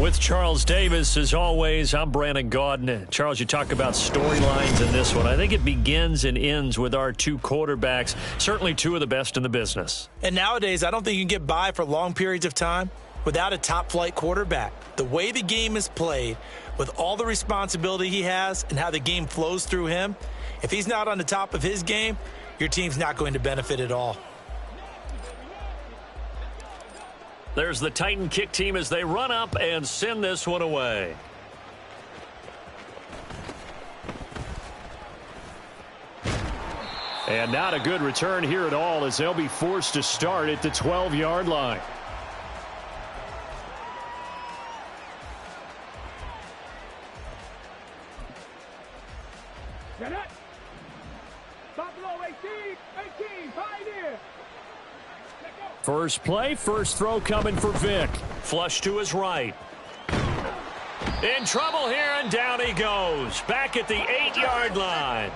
With Charles Davis, as always, I'm Brandon Gaudin. Charles, you talk about storylines in this one. I think it begins and ends with our two quarterbacks, certainly two of the best in the business. And nowadays, I don't think you can get by for long periods of time without a top-flight quarterback. The way the game is played, with all the responsibility he has and how the game flows through him, if he's not on the top of his game, your team's not going to benefit at all. There's the Titan kick team as they run up and send this one away. And not a good return here at all as they'll be forced to start at the 12-yard line. First play, first throw coming for Vic. Flush to his right. In trouble here, and down he goes. Back at the 8-yard line.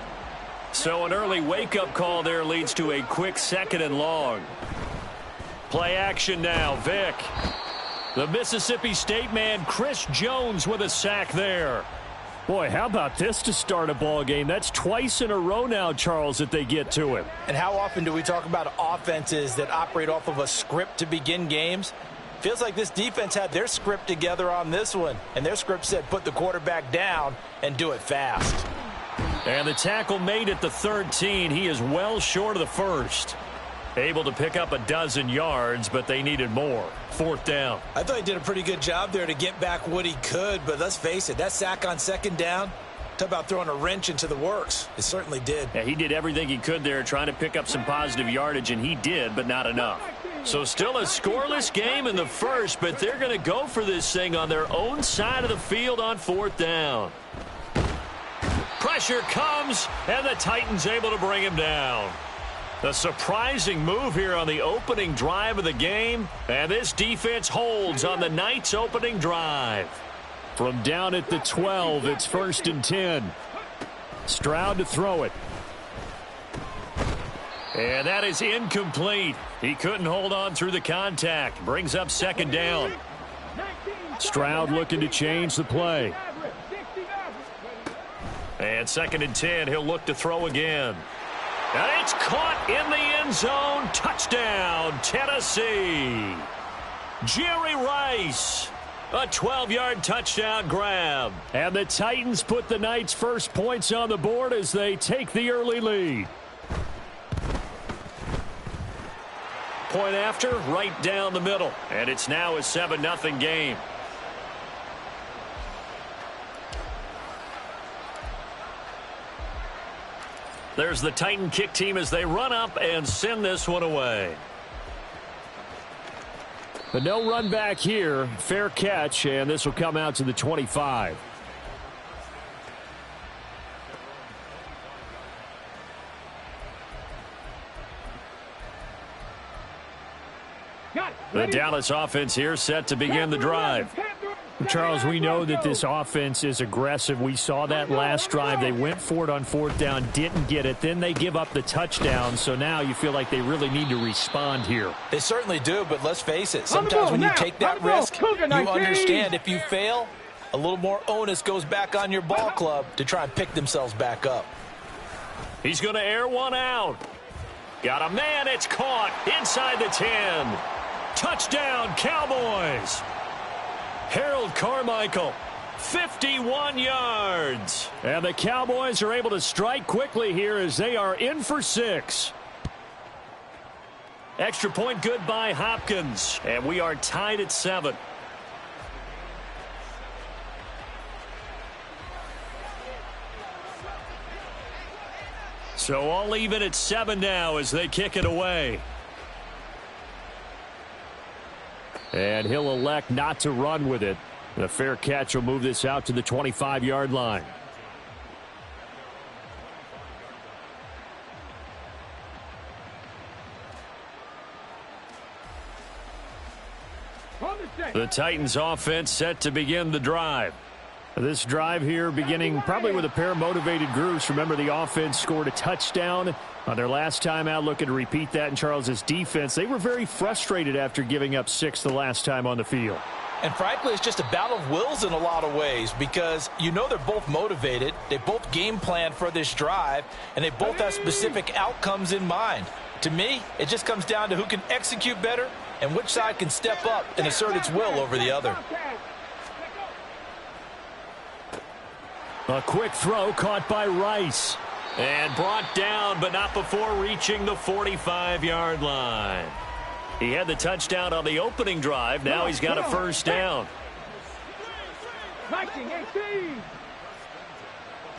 So an early wake-up call there leads to a quick 2nd and long. Play action now, Vic. The Mississippi State man, Chris Jones, with a sack there. Boy, how about this to start a ball game? That's twice in a row now, Charles, that they get to him. And how often do we talk about offenses that operate off of a script to begin games? Feels like this defense had their script together on this one, and their script said put the quarterback down and do it fast. And the tackle made at the 13. He is well short of the first. Able to pick up a dozen yards, but they needed more. 4th down. I thought he did a pretty good job there to get back what he could, but let's face it, that sack on 2nd down, talk about throwing a wrench into the works. It certainly did. Yeah, he did everything he could there trying to pick up some positive yardage, and he did, but not enough. So still a scoreless game in the first, but they're going to go for this thing on their own side of the field on 4th down. Pressure comes, and the Titans able to bring him down. A surprising move here on the opening drive of the game, and this defense holds on the Knights' opening drive. From down at the 12, it's 1st and 10. Stroud to throw it. And that is incomplete. He couldn't hold on through the contact. Brings up 2nd down. Stroud looking to change the play. And 2nd and 10, he'll look to throw again. And it's caught in the end zone. Touchdown, Tennessee. Jerry Rice. A 12-yard touchdown grab. And the Titans put the Knights' first points on the board as they take the early lead. Point after, right down the middle. And it's now a 7-0 game. There's the Titan kick team as they run up and send this one away. But no run back here. Fair catch, and this will come out to the 25. The Dallas offense here set to begin the drive. Charles, we know that this offense is aggressive. We saw that last drive. They went for it on 4th down, didn't get it. Then they give up the touchdown. So now you feel like they really need to respond here. They certainly do, but let's face it. Sometimes when you take that risk, you understand if you fail, a little more onus goes back on your ball club to try and pick themselves back up. He's going to air one out. Got a man. It's caught inside the 10. Touchdown, Cowboys. Harold Carmichael, 51 yards. And the Cowboys are able to strike quickly here as they are in for 6. Extra point good by Hopkins. And we are tied at 7. So all even at 7 now as they kick it away. And he'll elect not to run with it. The fair catch will move this out to the 25-yard line. The Titans offense set to begin the drive. This drive here beginning probably with a pair of motivated groups. Remember, the offense scored a touchdown on their last time out. Looking to repeat that in Charles's defense. They were very frustrated after giving up 6 the last time on the field. And frankly, it's just a battle of wills in a lot of ways because you know they're both motivated, they both game plan for this drive, and they both have specific outcomes in mind. To me, it just comes down to who can execute better and which side can step up and assert its will over the other. A quick throw caught by Rice. And brought down, but not before reaching the 45-yard line. He had the touchdown on the opening drive. Now he's got a first down. Viking 18.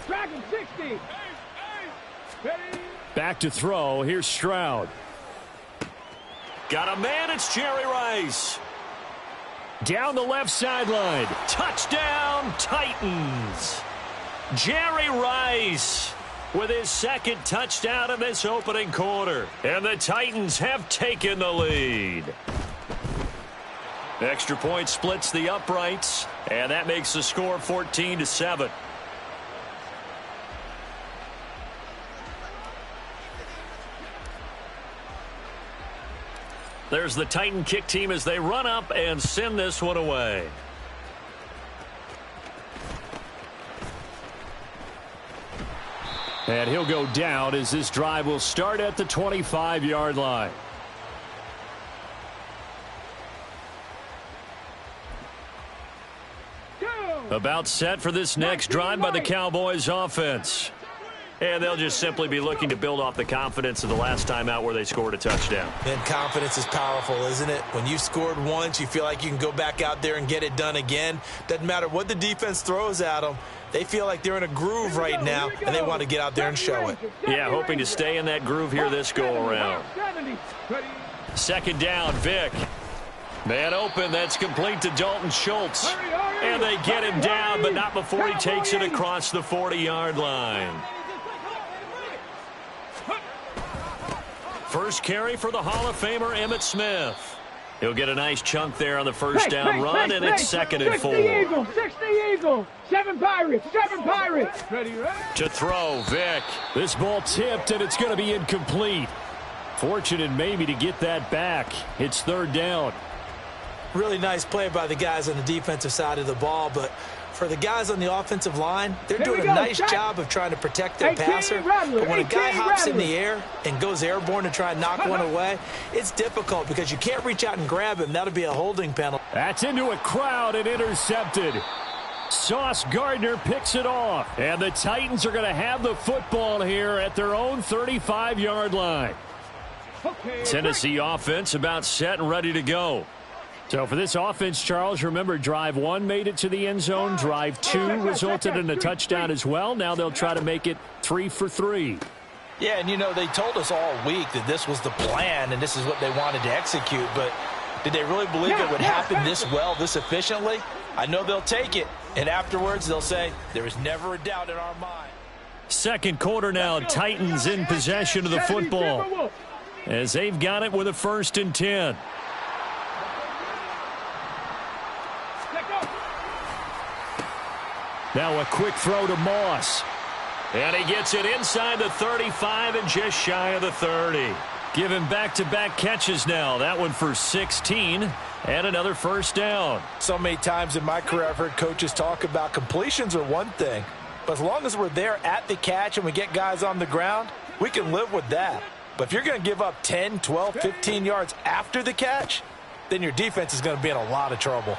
Dragon 60. Back to throw. Here's Stroud. Got a man. It's Jerry Rice. Down the left sideline. Touchdown, Titans. Jerry Rice with his second touchdown in this opening quarter. And the Titans have taken the lead. Extra point splits the uprights, and that makes the score 14-7. There's the Titan kick team as they run up and send this one away. And he'll go down as this drive will start at the 25-yard line. About set for this next drive by the Cowboys offense. And they'll just simply be looking to build off the confidence of the last time out where they scored a touchdown. And confidence is powerful, isn't it? When you've scored once, you feel like you can go back out there and get it done again. Doesn't matter what the defense throws at them. They feel like they're in a groove right now, and they want to get out there and show it. Yeah, hoping to stay in that groove here this go-around. Second down, Vic. Man open, that's complete to Dalton Schultz. And they get him down, but not before he takes it across the 40-yard line. First carry for the Hall of Famer Emmitt Smith. He'll get a nice chunk there on the first down run, and it's 2nd and 4. 60 Eagles, 60 Eagles, 7 Pirates, 7 Pirates. Ready? To throw, Vic. This ball tipped, and it's going to be incomplete. Fortunate maybe to get that back. It's 3rd down. Really nice play by the guys on the defensive side of the ball, but for the guys on the offensive line, they're doing a nice job of trying to protect their passer. But when a guy hops in the air and goes airborne to try and knock one away, it's difficult because you can't reach out and grab him. That'll be a holding penalty. That's into a crowd and intercepted. Sauce Gardner picks it off. And the Titans are going to have the football here at their own 35-yard line. Tennessee offense about set and ready to go. So for this offense, Charles, remember drive 1 made it to the end zone. Drive 2 resulted in a touchdown as well. Now they'll try to make it 3 for 3. Yeah, and you know, they told us all week that this was the plan and this is what they wanted to execute. But did they really believe it would happen this well, this efficiently? I know they'll take it. And afterwards, they'll say, there was never a doubt in our mind. Second quarter now, Titans in possession of the football as they've got it with a 1st and 10. Now a quick throw to Moss. And he gets it inside the 35 and just shy of the 30. Give him back-to-back catches now. That one for 16 and another first down. So many times in my career I've heard coaches talk about completions are one thing. But as long as we're there at the catch and we get guys on the ground, we can live with that. But if you're going to give up 10, 12, 15 yards after the catch, then your defense is going to be in a lot of trouble.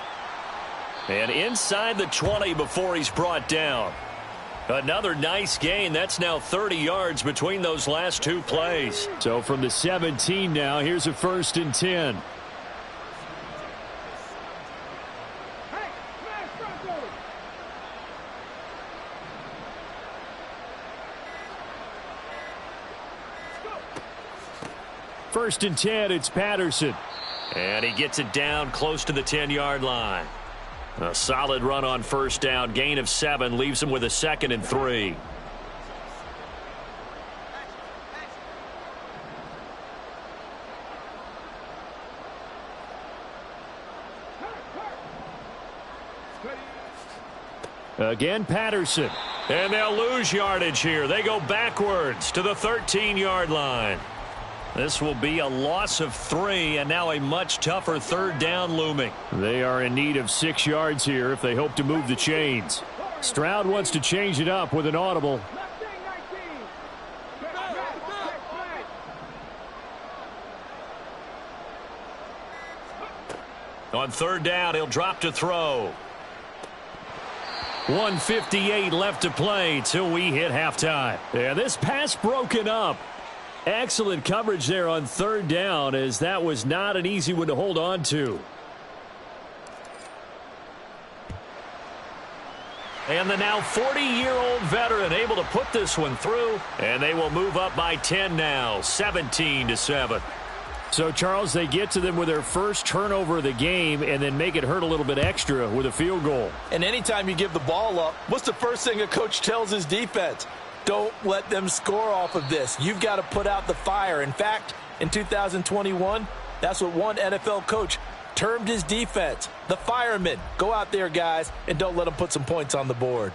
And inside the 20 before he's brought down. Another nice gain. That's now 30 yards between those last 2 plays. So from the 17 now, here's a 1st and 10. First and 10, it's Patterson. And he gets it down close to the 10-yard line. A solid run on first down. Gain of 7 leaves him with a 2nd and 3. Again, Patterson. And they'll lose yardage here. They go backwards to the 13-yard line. This will be a loss of 3, and now a much tougher third down looming. They are in need of 6 yards here if they hope to move the chains. Stroud wants to change it up with an audible. On third down, he'll drop to throw. 1:58 left to play till we hit halftime. Yeah, this pass broken up. Excellent coverage there on third down, as that was not an easy one to hold on to. And the now 40-year-old veteran able to put this one through, and they will move up by 10 now, 17-7. So, Charles, they get to them with their first turnover of the game and then make it hurt a little bit extra with a field goal. And anytime you give the ball up, what's the first thing a coach tells his defense? Don't let them score off of this. You've got to put out the fire. In fact, in 2021, that's what one NFL coach termed his defense, the firemen. Go out there, guys, and don't let them put some points on the board.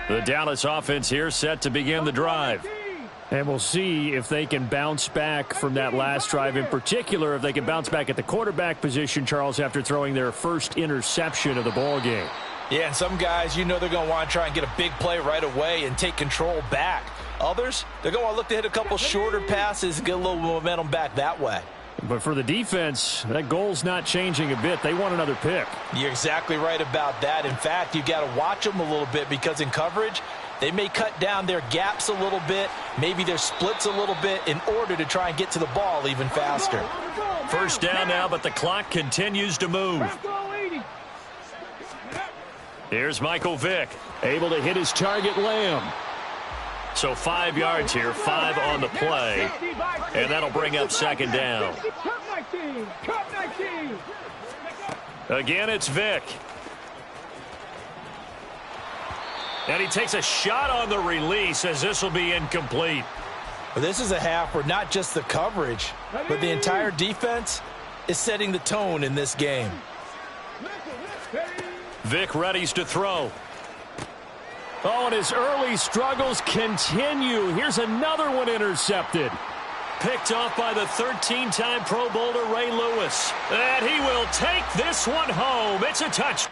The Dallas offense here set to begin the drive. And we'll see if they can bounce back from that last drive, in particular if they can bounce back at the quarterback position, Charles, after throwing their first interception of the ball game. Yeah, and some guys, you know they're going to want to try and get a big play right away and take control back. Others, they're going to want to look to hit a couple shorter passes and get a little momentum back that way. But for the defense, that goal's not changing a bit. They want another pick. You're exactly right about that. In fact, you've got to watch them a little bit because in coverage, they may cut down their gaps a little bit, maybe their splits a little bit in order to try and get to the ball even faster. First down now, but the clock continues to move. Here's Michael Vick. Able to hit his target, Lamb. So 5 yards here, 5 on the play, and that'll bring up second down. Again, it's Vick. And he takes a shot on the release as this will be incomplete. Well, this is a half where not just the coverage, but the entire defense is setting the tone in this game. Vick readies to throw. Oh, and his early struggles continue. Here's another one intercepted. Picked off by the 13-time Pro Bowler Ray Lewis. And he will take this one home. It's a touch.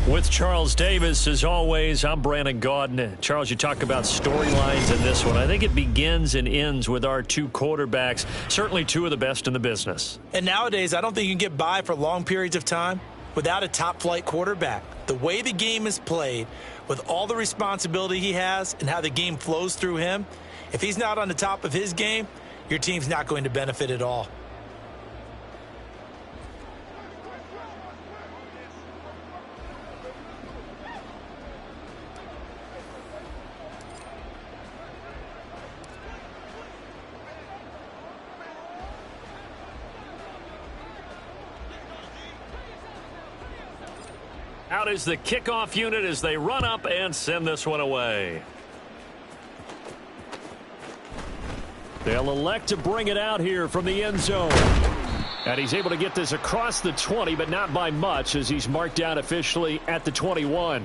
With Charles Davis, as always, I'm Brandon Gaudin. Charles, you talk about storylines in this one. I think it begins and ends with our two quarterbacks, certainly two of the best in the business. And nowadays, I don't think you can get by for long periods of time without a top-flight quarterback. The way the game is played, with all the responsibility he has and how the game flows through him, if he's not on the top of his game, your team's not going to benefit at all. Out is the kickoff unit as they run up and send this one away. They'll elect to bring it out here from the end zone. And he's able to get this across the 20, but not by much, as he's marked down officially at the 21.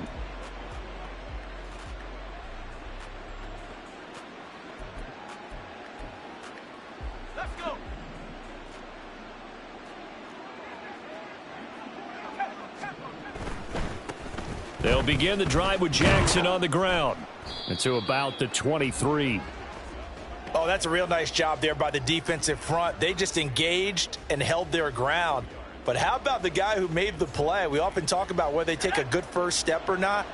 They'll begin the drive with Jackson on the ground. And to about the 23. Oh, that's a real nice job there by the defensive front. They just engaged and held their ground. But how about the guy who made the play? We often talk about whether they take a good first step or not.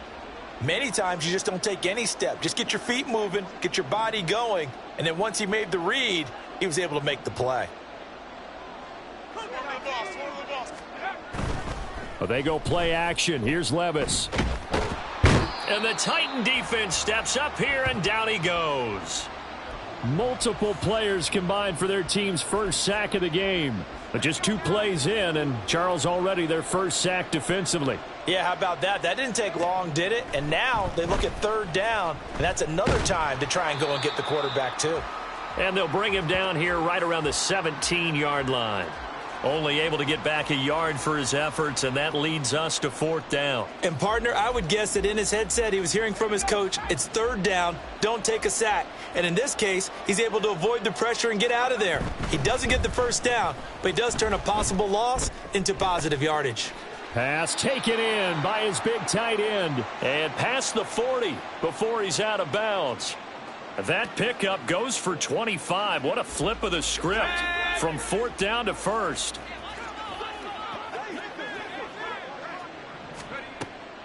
Many times you just don't take any step. Just get your feet moving, get your body going, and then once he made the read, he was able to make the play. Well, they go play action. Here's Levis. And the Titan defense steps up here, and down he goes. Multiple players combined for their team's first sack of the game. But just 2 plays in, and Charles already their first sack defensively. Yeah, how about that? That didn't take long, did it? And now they look at 3rd down, and that's another time to try and go and get the quarterback too. And they'll bring him down here right around the 17-yard line. Only able to get back a yard for his efforts, and that leads us to 4th down. And, partner, I would guess that in his headset he was hearing from his coach, it's 3rd down, don't take a sack. And in this case, he's able to avoid the pressure and get out of there. He doesn't get the first down, but he does turn a possible loss into positive yardage. Pass taken in by his big tight end. And past the 40 before he's out of bounds. That pickup goes for 25. What a flip of the script from 4th down to 1st.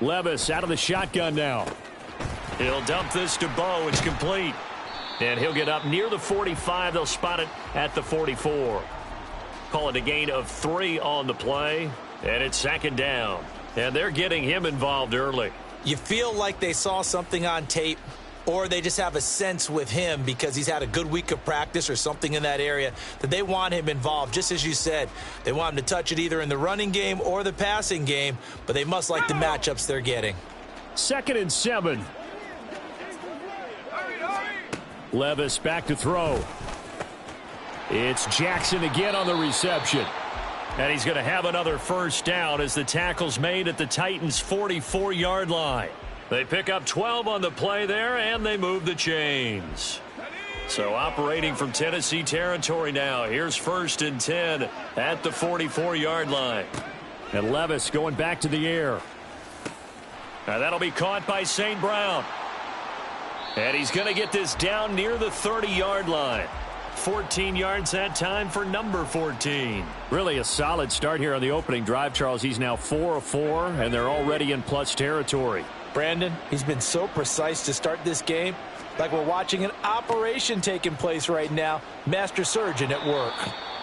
Levis out of the shotgun now. He'll dump this to Bo. It's complete. And he'll get up near the 45. They'll spot it at the 44. Call it a gain of 3 on the play. And it's 2nd down. And they're getting him involved early. You feel like they saw something on tape, or they just have a sense with him because he's had a good week of practice or something in that area that they want him involved. Just as you said, they want him to touch it either in the running game or the passing game, but they must like the matchups they're getting. 2nd and 7. Levis back to throw. It's Jackson again on the reception. And he's going to have another first down as the tackle's made at the Titans' 44-yard line. They pick up 12 on the play there, and they move the chains. So operating from Tennessee territory now. Here's 1st and 10 at the 44-yard line. And Levis going back to the air. Now that'll be caught by St. Brown. And he's going to get this down near the 30-yard line. 14 yards that time for number 14. Really a solid start here on the opening drive, Charles. He's now 4 of 4, and they're already in plus territory. Brandon, he's been so precise to start this game, like we're watching an operation taking place right now. Master surgeon at work.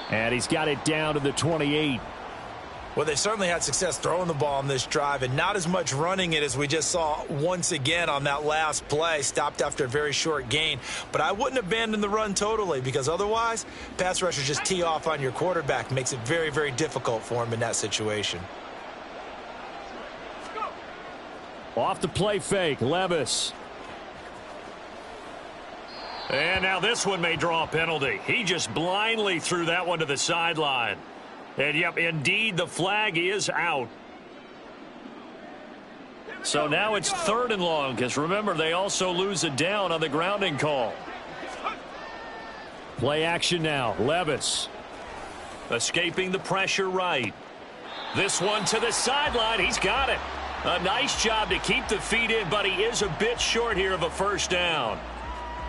And he's got it down to the 28. Well, they certainly had success throwing the ball on this drive and not as much running it as we just saw once again on that last play. Stopped after a very short gain. But I wouldn't abandon the run totally because otherwise, pass rushers just tee off on your quarterback. Makes it very, very difficult for him in that situation. Off the play fake, Levis. And now this one may draw a penalty. He just blindly threw that one to the sideline. And, yep, indeed, the flag is out. So now it's 3rd and long because, remember, they also lose a down on the grounding call. Play action now, Levis. Escaping the pressure right. This one to the sideline. He's got it. A nice job to keep the feet in, but he is a bit short here of a first down.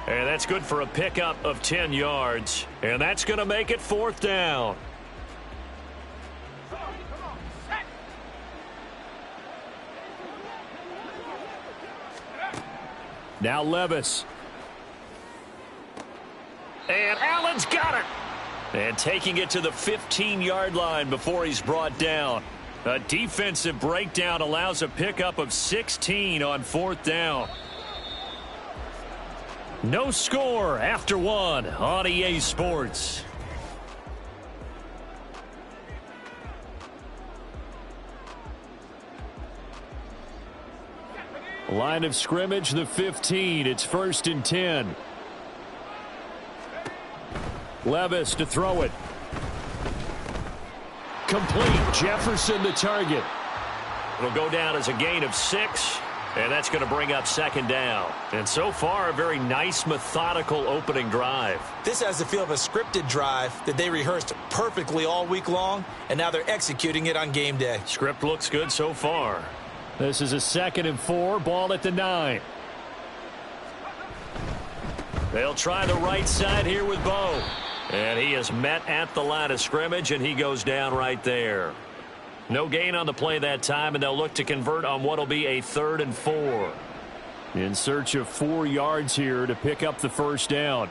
And that's good for a pickup of 10 yards. And that's going to make it 4th down. Now Levis. And Allen's got it. And taking it to the 15-yard line before he's brought down. A defensive breakdown allows a pickup of 16 on 4th down. No score after 1 on EA Sports. Line of scrimmage, the 15. It's 1st and 10. Levis to throw it. Complete. Jefferson the target. It'll go down as a gain of 6, and that's going to bring up 2nd down. And so far, a very nice, methodical opening drive. This has the feel of a scripted drive that they rehearsed perfectly all week long, and now they're executing it on game day. Script looks good so far. This is a 2nd and 4, ball at the 9. They'll try the right side here with Bo. And he is met at the line of scrimmage, and he goes down right there. No gain on the play that time, and they'll look to convert on what will be a 3rd and 4. In search of 4 yards here to pick up the first down.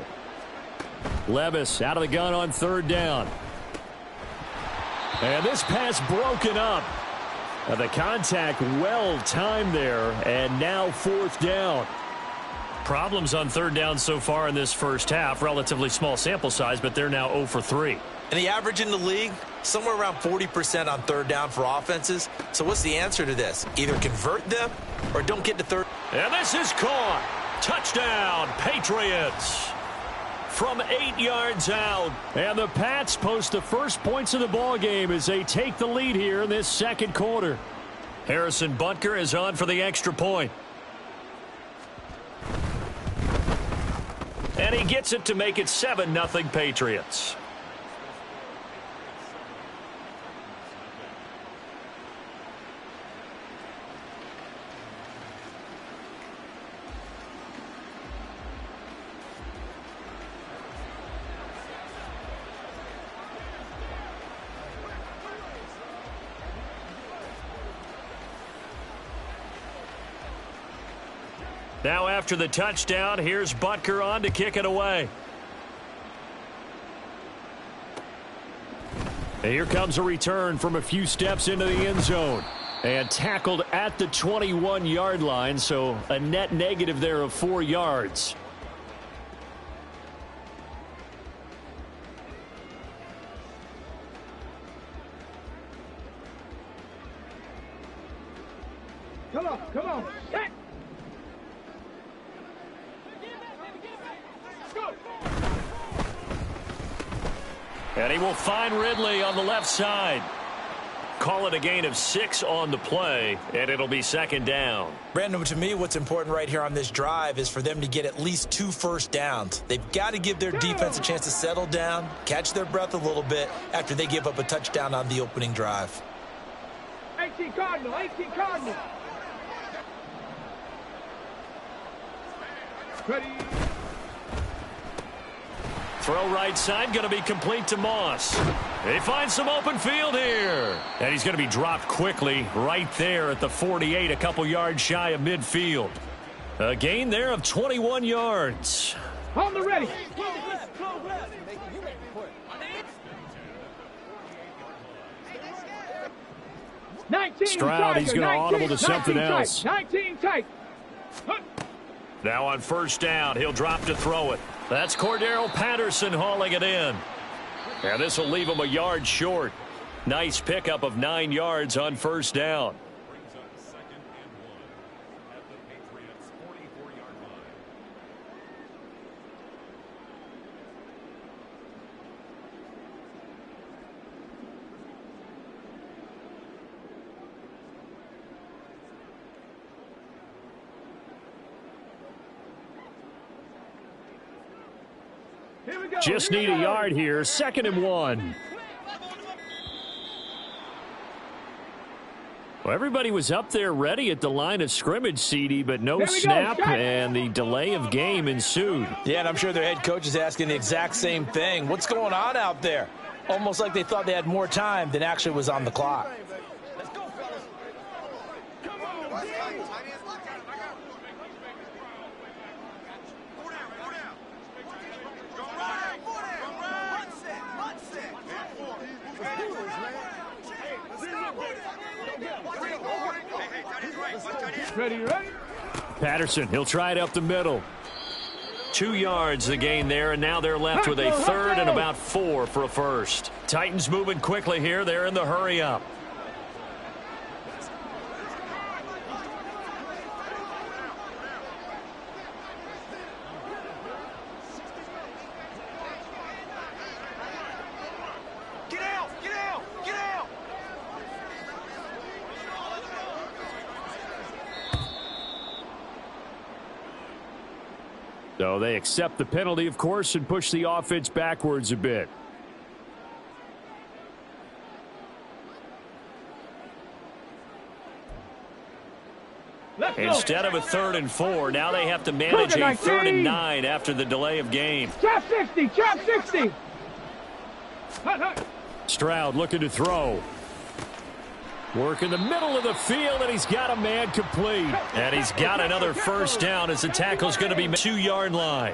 Levis out of the gun on 3rd down. And this pass broken up. The contact well timed there, and now 4th down. Problems on 3rd down so far in this first half. Relatively small sample size, but they're now 0 for 3. And the average in the league, somewhere around 40% on 3rd down for offenses. So what's the answer to this? Either convert them or don't get to 3rd. And this is caught. Touchdown, Patriots. From 8 yards out. And the Pats post the first points of the ball game as they take the lead here in this 2nd quarter. Harrison Butker is on for the extra point. And he gets it to make it 7-0 Patriots. Now after the touchdown, here's Butker on to kick it away. And here comes a return from a few steps into the end zone. And tackled at the 21-yard line, so a net negative there of 4 yards. Come on. Set. And he will find Ridley on the left side. Call it a gain of 6 on the play, and it'll be 2nd down. Brandon, to me, what's important right here on this drive is for them to get at least 2 first downs. They've got to give their defense a chance to settle down, catch their breath a little bit after they give up a touchdown on the opening drive. 18 Cardinal. Ready. Throw right side, going to be complete to Moss. They find some open field here. And he's going to be dropped quickly right there at the 48, a couple yards shy of midfield. A gain there of 21 yards. On the ready. Stroud, he's going to audible to something else. 19 tight. Now on first down, he'll drop to throw it. That's Cordero Patterson hauling it in. And this will leave him a yard short. Nice pickup of 9 yards on first down. Just need a yard here. 2nd and 1. Well, everybody was up there ready at the line of scrimmage, CD, but no snap, and the delay of game ensued. Yeah, and I'm sure their head coach is asking the exact same thing. What's going on out there? Almost like they thought they had more time than actually was on the clock. Ready. Patterson, he'll try it up the middle. 2 yards the gain there, and now they're left with a 3rd and about 4 for a first. Titans moving quickly here. They're in the hurry up. So they accept the penalty, of course, and push the offense backwards a bit. Instead of a 3rd and 4, now they have to manage a 3rd and 9 after the delay of game. Chop 60, chop 60. Stroud looking to throw. Work in the middle of the field, and he's got a man complete. And he's got another first down as the tackle's going to be 2-yard line.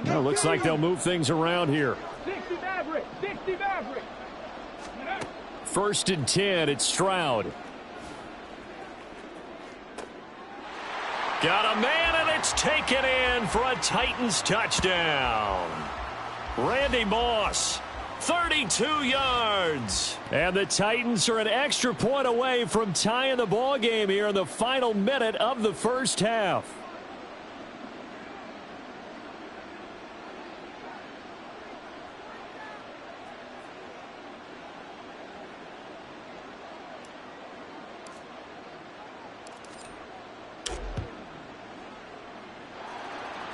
Well, looks like they'll move things around here. 60 Maverick, 60 Maverick. 1st and 10, it's Stroud. Got a man, and it's taken in for a Titans touchdown. Randy Moss, 32 yards. And the Titans are an extra point away from tying the ball game here in the final minute of the first half.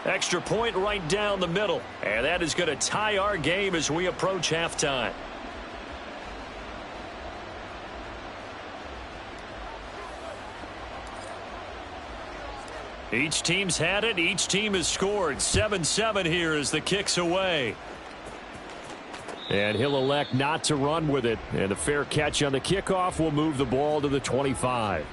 Extra point right down the middle. And that is going to tie our game as we approach halftime. Each team's had it. Each team has scored. 7-7 here as the kick's away. And he'll elect not to run with it. And a fair catch on the kickoff will move the ball to the 25.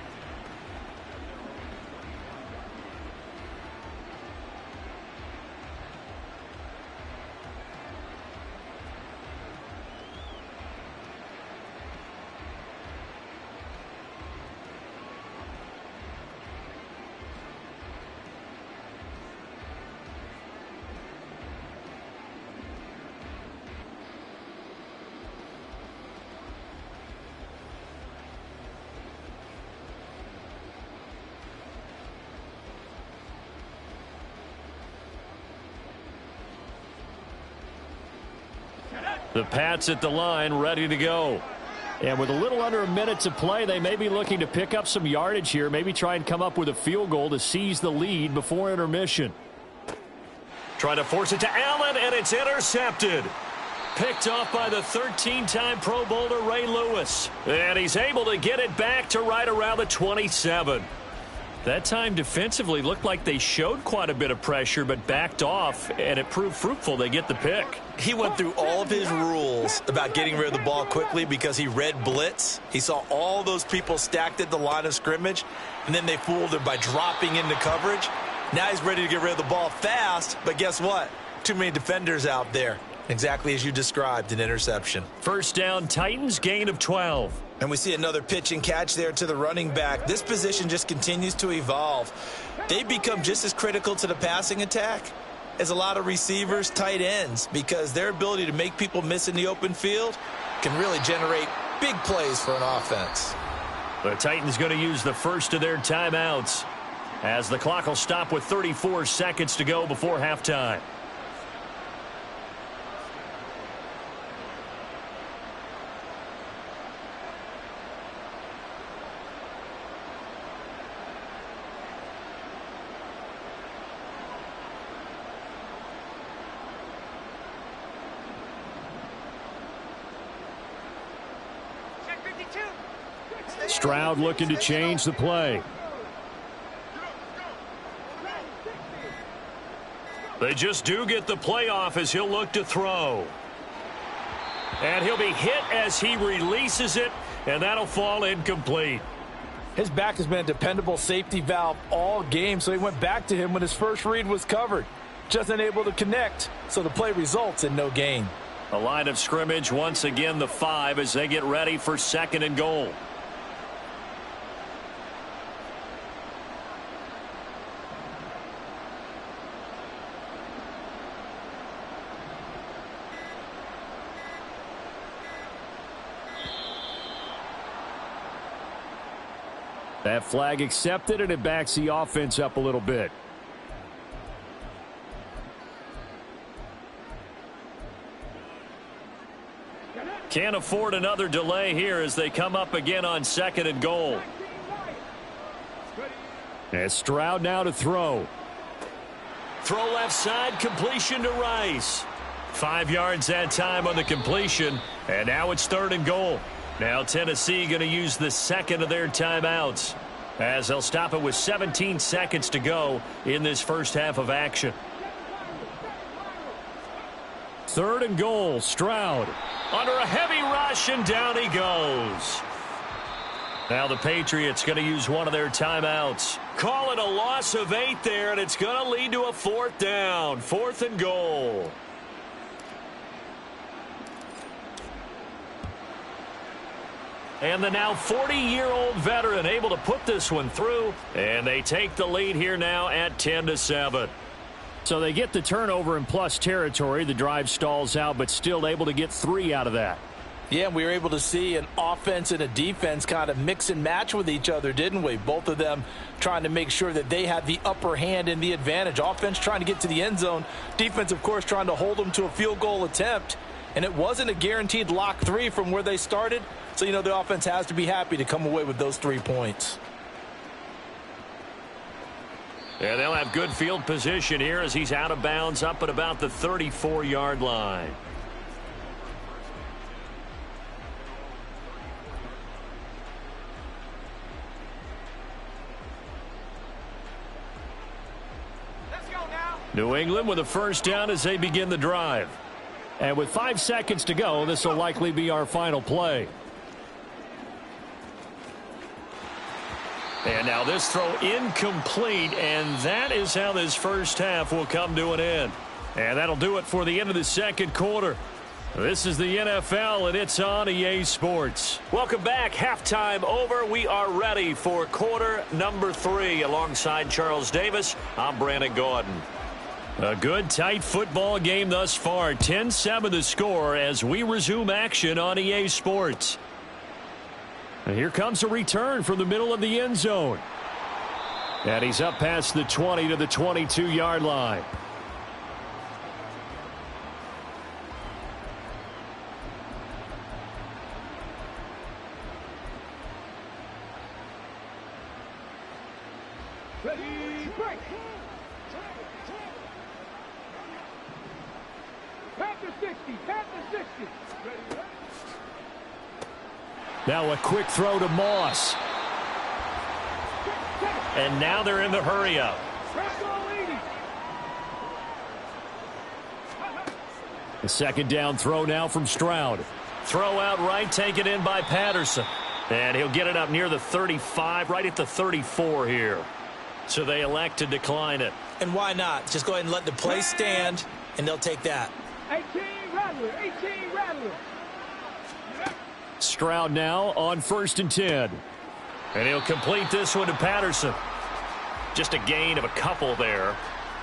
The Pats at the line, ready to go. And with a little under a minute to play, they may be looking to pick up some yardage here, maybe try and come up with a field goal to seize the lead before intermission. Trying to force it to Allen, and it's intercepted. Picked off by the 13-time Pro Bowler Ray Lewis. And he's able to get it back to right around the 27. That time defensively looked like they showed quite a bit of pressure but backed off, and it proved fruitful. They get the pick. He went through all of his rules about getting rid of the ball quickly because he read blitz. He saw all those people stacked at the line of scrimmage, and then they fooled him by dropping into coverage. Now he's ready to get rid of the ball fast, but guess what? Too many defenders out there. Exactly as you described, an interception. First down, Titans, gain of 12. And we see another pitch and catch there to the running back. This position just continues to evolve. They become just as critical to the passing attack as a lot of receivers, tight ends, because their ability to make people miss in the open field can really generate big plays for an offense. The Titans going to use the first of their timeouts as the clock will stop with 34 seconds to go before halftime. Stroud looking to change the play. They just do get the playoff as he'll look to throw. And he'll be hit as he releases it, and that'll fall incomplete. His back has been a dependable safety valve all game, so he went back to him when his first read was covered. Just unable to connect, so the play results in no gain. A line of scrimmage once again the 5 as they get ready for 2nd and goal. That flag accepted, and it backs the offense up a little bit. Can't afford another delay here as they come up again on 2nd and goal. And Stroud now to throw. Throw left side, completion to Rice. 5 yards that time on the completion, and now it's 3rd and goal. Now Tennessee going to use the second of their timeouts as they'll stop it with 17 seconds to go in this first half of action. 3rd and goal, Stroud. Under a heavy rush, and down he goes. Now the Patriots going to use one of their timeouts. Call it a loss of 8 there, and it's going to lead to a 4th down. 4th and goal. And the now 40-year-old veteran able to put this one through, and they take the lead here now at 10-7. So they get the turnover in plus territory. The drive stalls out, but still able to get 3 out of that. Yeah, we were able to see an offense and a defense kind of mix and match with each other, didn't we? Both of them trying to make sure that they had the upper hand and the advantage. Offense trying to get to the end zone. Defense, of course, trying to hold them to a field goal attempt. And it wasn't a guaranteed lock 3 from where they started. So, the offense has to be happy to come away with those 3 points. And they'll have good field position here as he's out of bounds up at about the 34-yard line. New England with a first down as they begin the drive. And with 5 seconds to go, this will likely be our final play. And now this throw incomplete, and that is how this first half will come to an end. And that'll do it for the end of the second quarter. This is the NFL, and it's on EA Sports. Welcome back. Halftime over. We are ready for quarter number 3. Alongside Charles Davis, I'm Brandon Gordon. A good, tight football game thus far. 10-7 the score as we resume action on EA Sports. And here comes a return from the middle of the end zone. And he's up past the 20 to the 22-yard line. Ready, break. Panther 60, Panther 60. Ready, ready. Now a quick throw to Moss. And now they're in the hurry-up. The second down throw now from Stroud. Throw out right, taken in by Patterson. And he'll get it up near the 35, right at the 34 here. So they elect to decline it. And why not? Just go ahead and let the play stand, and they'll take that. 18 Rattler, 18 Rattler. Stroud now on 1st and 10. And he'll complete this one to Patterson. Just a gain of a couple there.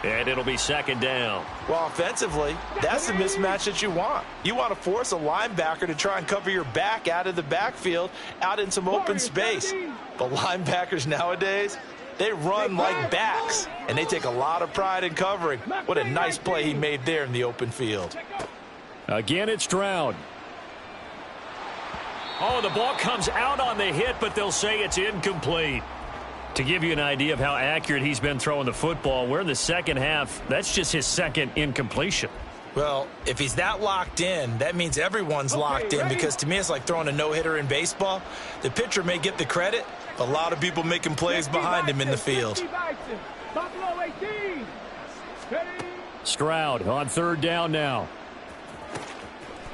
And it'll be second down. Well, offensively, that's the mismatch that you want. You want to force a linebacker to try and cover your back out of the backfield, out in some open space. But linebackers nowadays, they run like backs, and they take a lot of pride in covering. What a nice play he made there in the open field. Again, it's Stroud. Oh, the ball comes out on the hit, but they'll say it's incomplete. To give you an idea of how accurate he's been throwing the football, we're in the second half. That's just his second incompletion. Well, if he's that locked in, that means everyone's locked in, because to me it's like throwing a no-hitter in baseball. The pitcher may get the credit, but a lot of people making plays behind him in the field. Stroud on 3rd down now.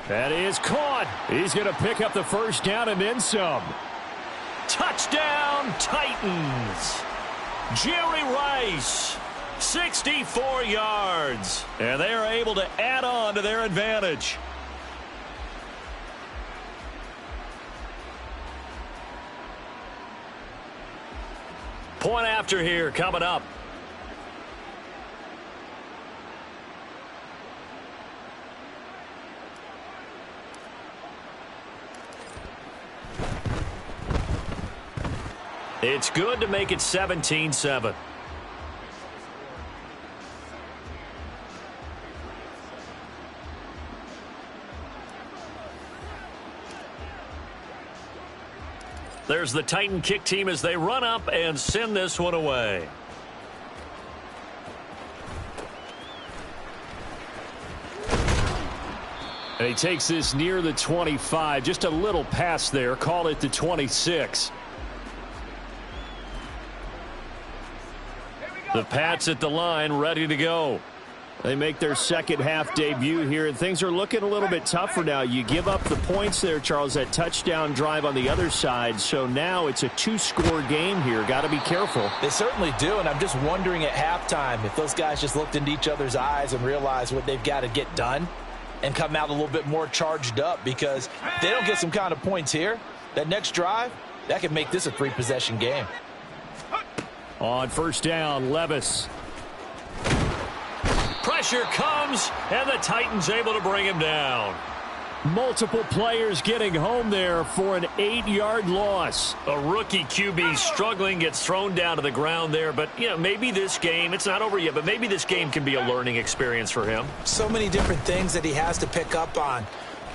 That is caught. He's going to pick up the first down and then some. Touchdown, Titans. Jerry Rice, 64 yards. And they are able to add on to their advantage. Point after here coming up. It's good to make it 17-7. There's the Titan kick team as they run up and send this one away. And he takes this near the 25. Just a little pass there. Call it the 26. The Pats at the line, ready to go. They make their second half debut here, and things are looking a little bit tougher now. You give up the points there, Charles, that touchdown drive on the other side. So now it's a two-score game here. Got to be careful. They certainly do, and I'm just wondering at halftime if those guys just looked into each other's eyes and realized what they've got to get done and come out a little bit more charged up, because if they don't get some kind of points here, that next drive, that could make this a three-possession game. On first down, Levis. Pressure comes, and the Titans able to bring him down. Multiple players getting home there for an 8-yard loss. A rookie QB struggling, gets thrown down to the ground there. But, you know, maybe this game, it's not over yet, but maybe this game can be a learning experience for him. So many different things that he has to pick up on.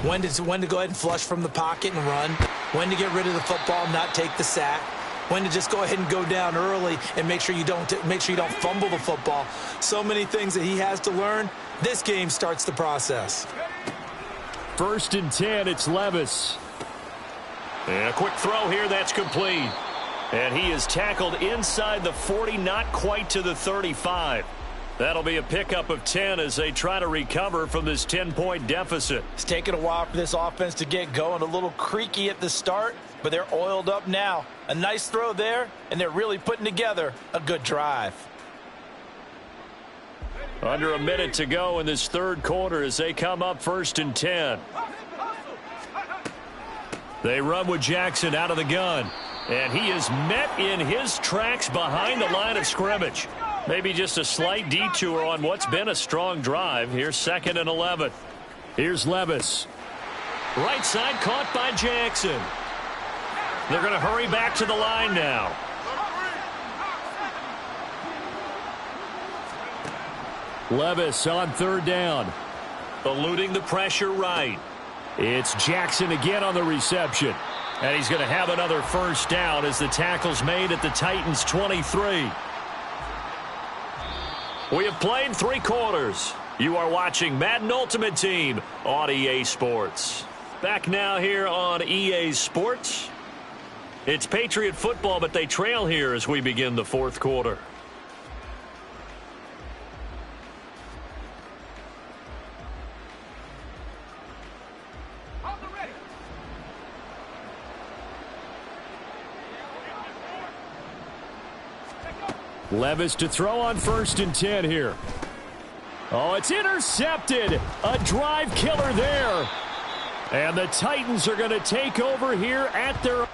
When to go ahead and flush from the pocket and run. When to get rid of the football and not take the sack. When to just go ahead and go down early and make sure you don't fumble the football. So many things that he has to learn. This game starts the process. First and 10, it's Levis. And a quick throw here, that's complete. And he is tackled inside the 40, not quite to the 35. That'll be a pickup of 10 as they try to recover from this 10-point deficit. It's taken a while for this offense to get going. A little creaky at the start, but they're oiled up now. A nice throw there, and they're really putting together a good drive. Under a minute to go in this third quarter as they come up first and 10. They run with Jackson out of the gun. And he is met in his tracks behind the line of scrimmage. Maybe just a slight detour on what's been a strong drive. Here's 2nd and 11. Here's Levis. Right side caught by Jackson. They're going to hurry back to the line now. Levis on third down. Eluding the pressure right. It's Jackson again on the reception. And he's going to have another first down as the tackle's made at the Titans' 23. We have played 3 quarters. You are watching Madden Ultimate Team on EA Sports. Back now here on EA Sports. It's Patriot football, but they trail here as we begin the fourth quarter. Levis to throw on first and 10 here. Oh, it's intercepted. A drive killer there. And the Titans are going to take over here at their...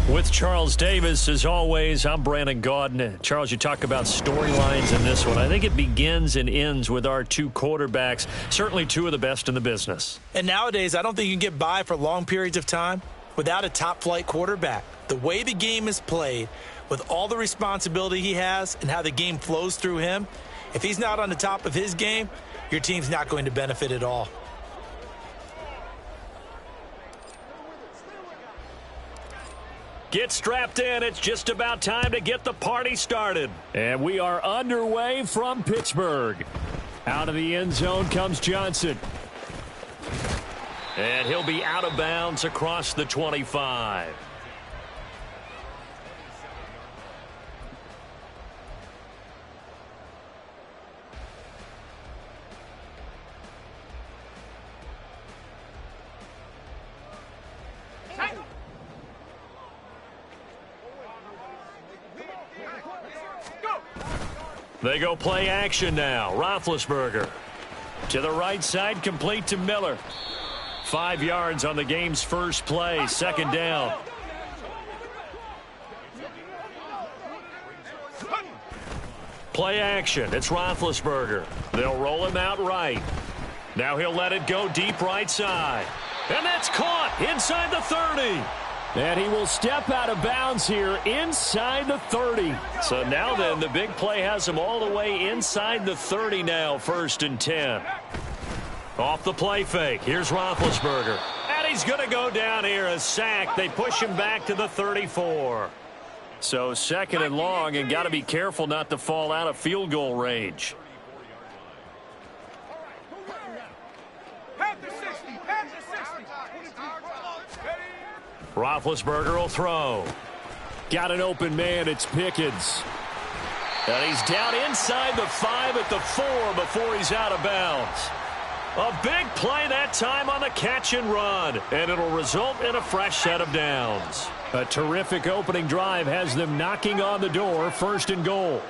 With Charles Davis, as always, I'm Brandon Gaudin. Charles, you talk about storylines in this one. I think it begins and ends with our 2 quarterbacks, certainly 2 of the best in the business. And nowadays, I don't think you can get by for long periods of time without a top-flight quarterback. The way the game is played, with all the responsibility he has and how the game flows through him, if he's not on the top of his game, your team's not going to benefit at all. Get strapped in. It's just about time to get the party started. And we are underway from Pittsburgh. Out of the end zone comes Johnson. And he'll be out of bounds across the 25. They go play action now. Roethlisberger to the right side, complete to Miller. 5 yards on the game's first play, second down. Play action. It's Roethlisberger. They'll roll him out right. Now he'll let it go deep right side. And that's caught inside the 30. And he will step out of bounds here inside the 30. So now then, the big play has him all the way inside the 30 now, 1st and 10. Off the play fake. Here's Roethlisberger. And he's going to go down here, a sack. They push him back to the 34. So 2nd and long, and got to be careful not to fall out of field goal range. Roethlisberger will throw. Got an open man. It's Pickens. And he's down inside the 5 at the 4 before he's out of bounds. A big play that time on the catch and run, and it'll result in a fresh set of downs. A terrific opening drive has them knocking on the door, 1st and goal.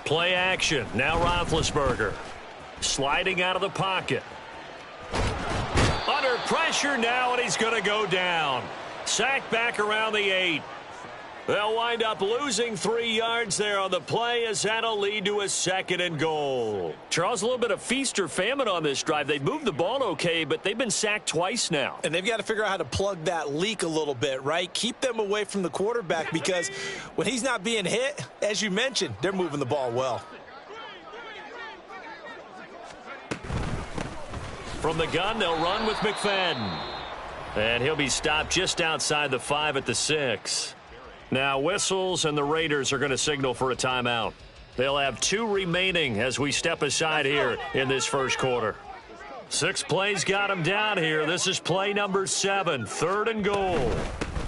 Play action. Now Roethlisberger sliding out of the pocket. Under pressure now, and he's going to go down. Sacked back around the 8. They'll wind up losing 3 yards there on the play, as that'll lead to a 2nd and goal. Charles, a little bit of feast or famine on this drive. They moved the ball okay, but they've been sacked twice now. And they've got to figure out how to plug that leak a little bit, right? Keep them away from the quarterback, because when he's not being hit, as you mentioned, they're moving the ball well. From the gun, they'll run with McFadden. And he'll be stopped just outside the 5 at the 6. Now whistles, and the Raiders are going to signal for a timeout. They'll have 2 remaining as we step aside here in this first quarter. 6 plays got him down here. This is play number 7, 3rd and goal.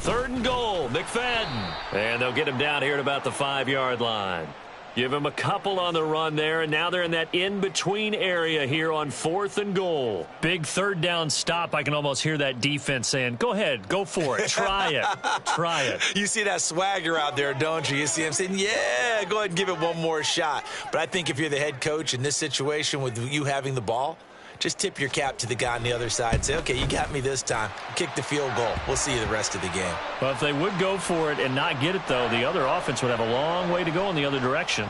3rd and goal, McFadden. And they'll get him down here at about the 5-yard line. Give him a couple on the run there, and now they're in that in-between area here on 4th and goal. Big 3rd down stop. I can almost hear that defense saying, go ahead, go for it, try it, try it. You see that swagger out there, don't you? You see him saying, yeah, go ahead and give it one more shot. But I think if you're the head coach in this situation with you having the ball, just tip your cap to the guy on the other side. Say, okay, you got me this time. Kick the field goal. We'll see you the rest of the game. Well, if they would go for it and not get it, though, the other offense would have a long way to go in the other direction.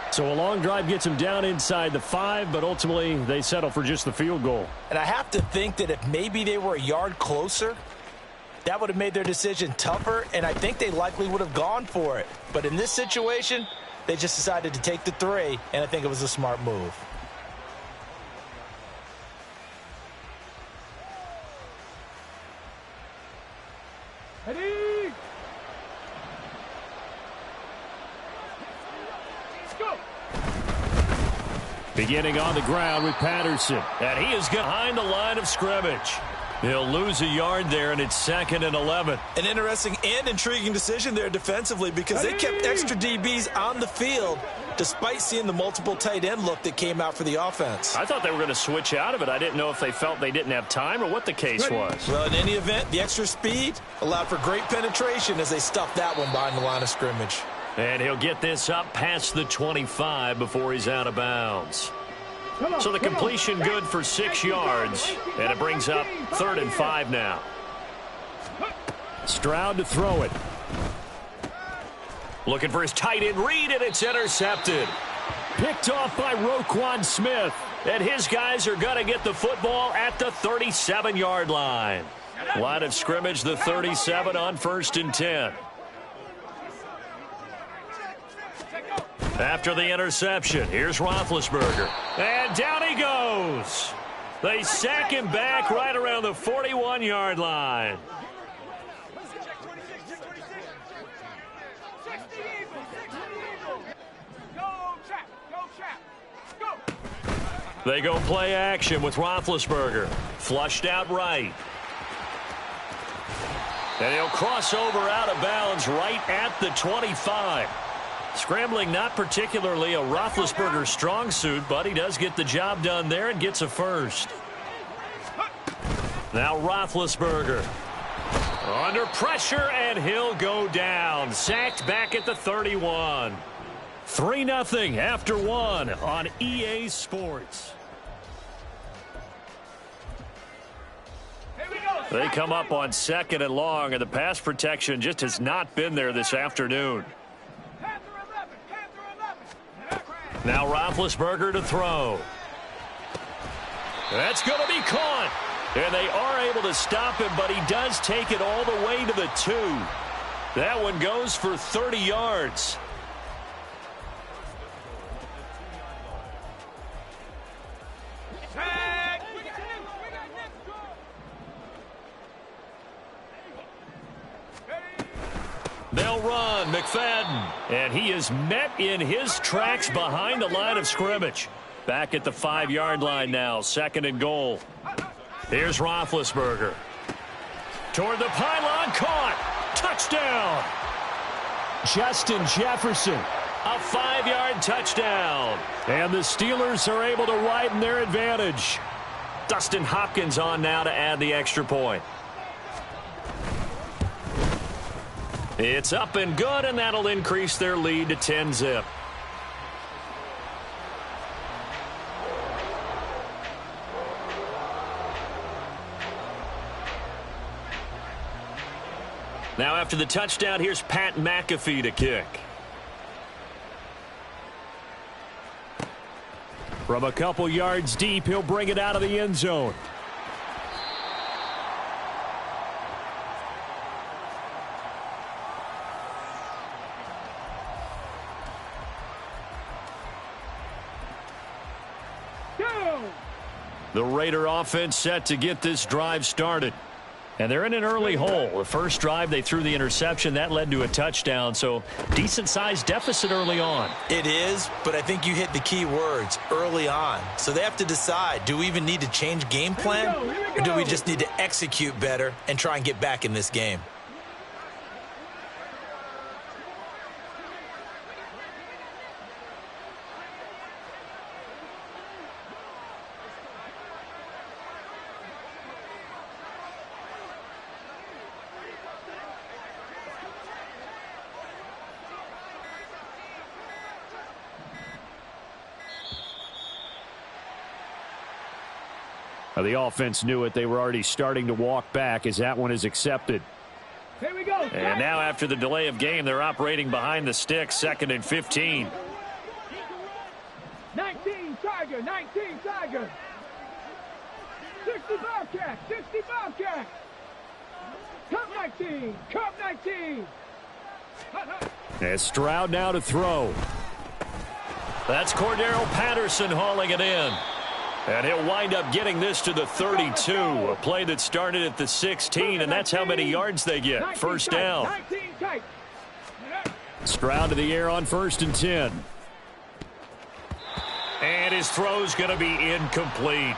So a long drive gets them down inside the 5, but ultimately they settle for just the field goal. And I have to think that if maybe they were a yard closer, that would have made their decision tougher, and I think they likely would have gone for it. But in this situation, they just decided to take the 3, and I think it was a smart move. Ready? Let's go. Beginning on the ground with Patterson. And he is behind the line of scrimmage. He'll lose a yard there, and it's 2nd and 11. An interesting and intriguing decision there defensively, because they kept extra DBs on the field despite seeing the multiple tight end look that came out for the offense. I thought they were going to switch out of it. I didn't know if they felt they didn't have time or what the case was. Well, in any event, the extra speed allowed for great penetration as they stuffed that one behind the line of scrimmage. And he'll get this up past the 25 before he's out of bounds. So the completion good for 6 yards, and it brings up 3rd and 5 now. Stroud to throw it. Looking for his tight end read, and it's intercepted. Picked off by Roquan Smith. And his guys are going to get the football at the 37-yard line. Line of scrimmage, the 37 on 1st and 10. After the interception, here's Roethlisberger. And down he goes. They sack him back right around the 41-yard line. They go play action with Roethlisberger. Flushed out right. And he'll cross over out of bounds right at the 25. Scrambling not particularly a Roethlisberger strong suit, but he does get the job done there and gets a first. Now Roethlisberger. Under pressure, and he'll go down. Sacked back at the 31. 3-0 after one on EA Sports. They come up on 2nd and long, and the pass protection just has not been there this afternoon. Now Roethlisberger to throw. That's going to be caught. And they are able to stop him, but he does take it all the way to the 2. That one goes for 30 yards. They'll run, McFadden. And he is met in his tracks behind the line of scrimmage. Back at the 5-yard line now, 2nd and goal. Here's Roethlisberger. Toward the pylon, caught. Touchdown. Justin Jefferson. A 5-yard touchdown. And the Steelers are able to widen their advantage. Dustin Hopkins on now to add the extra point. It's up and good, and that'll increase their lead to 10-zip. Now after the touchdown, here's Pat McAfee to kick. From a couple yards deep, he'll bring it out of the end zone. The Raider offense set to get this drive started. And they're in an early hole. The first drive, they threw the interception. That led to a touchdown. So decent-sized deficit early on. It is, but I think you hit the key words, early on. So they have to decide, do we even need to change game plan? Or do we just need to execute better and try and get back in this game? The offense knew it. They were already starting to walk back as that one is accepted. Here we go. And now after the delay of game, they're operating behind the sticks, 2nd and 15. 19 Tiger, 19 Tiger. 60 Bobcat, 60 Bobcat. Cup 19, Cup 19. And Stroud now to throw. That's Cordero Patterson hauling it in. And he'll wind up getting this to the 32. A play that started at the 16, and that's how many yards they get. First down. Stroud to the air on 1st and 10. And his throw's going to be incomplete.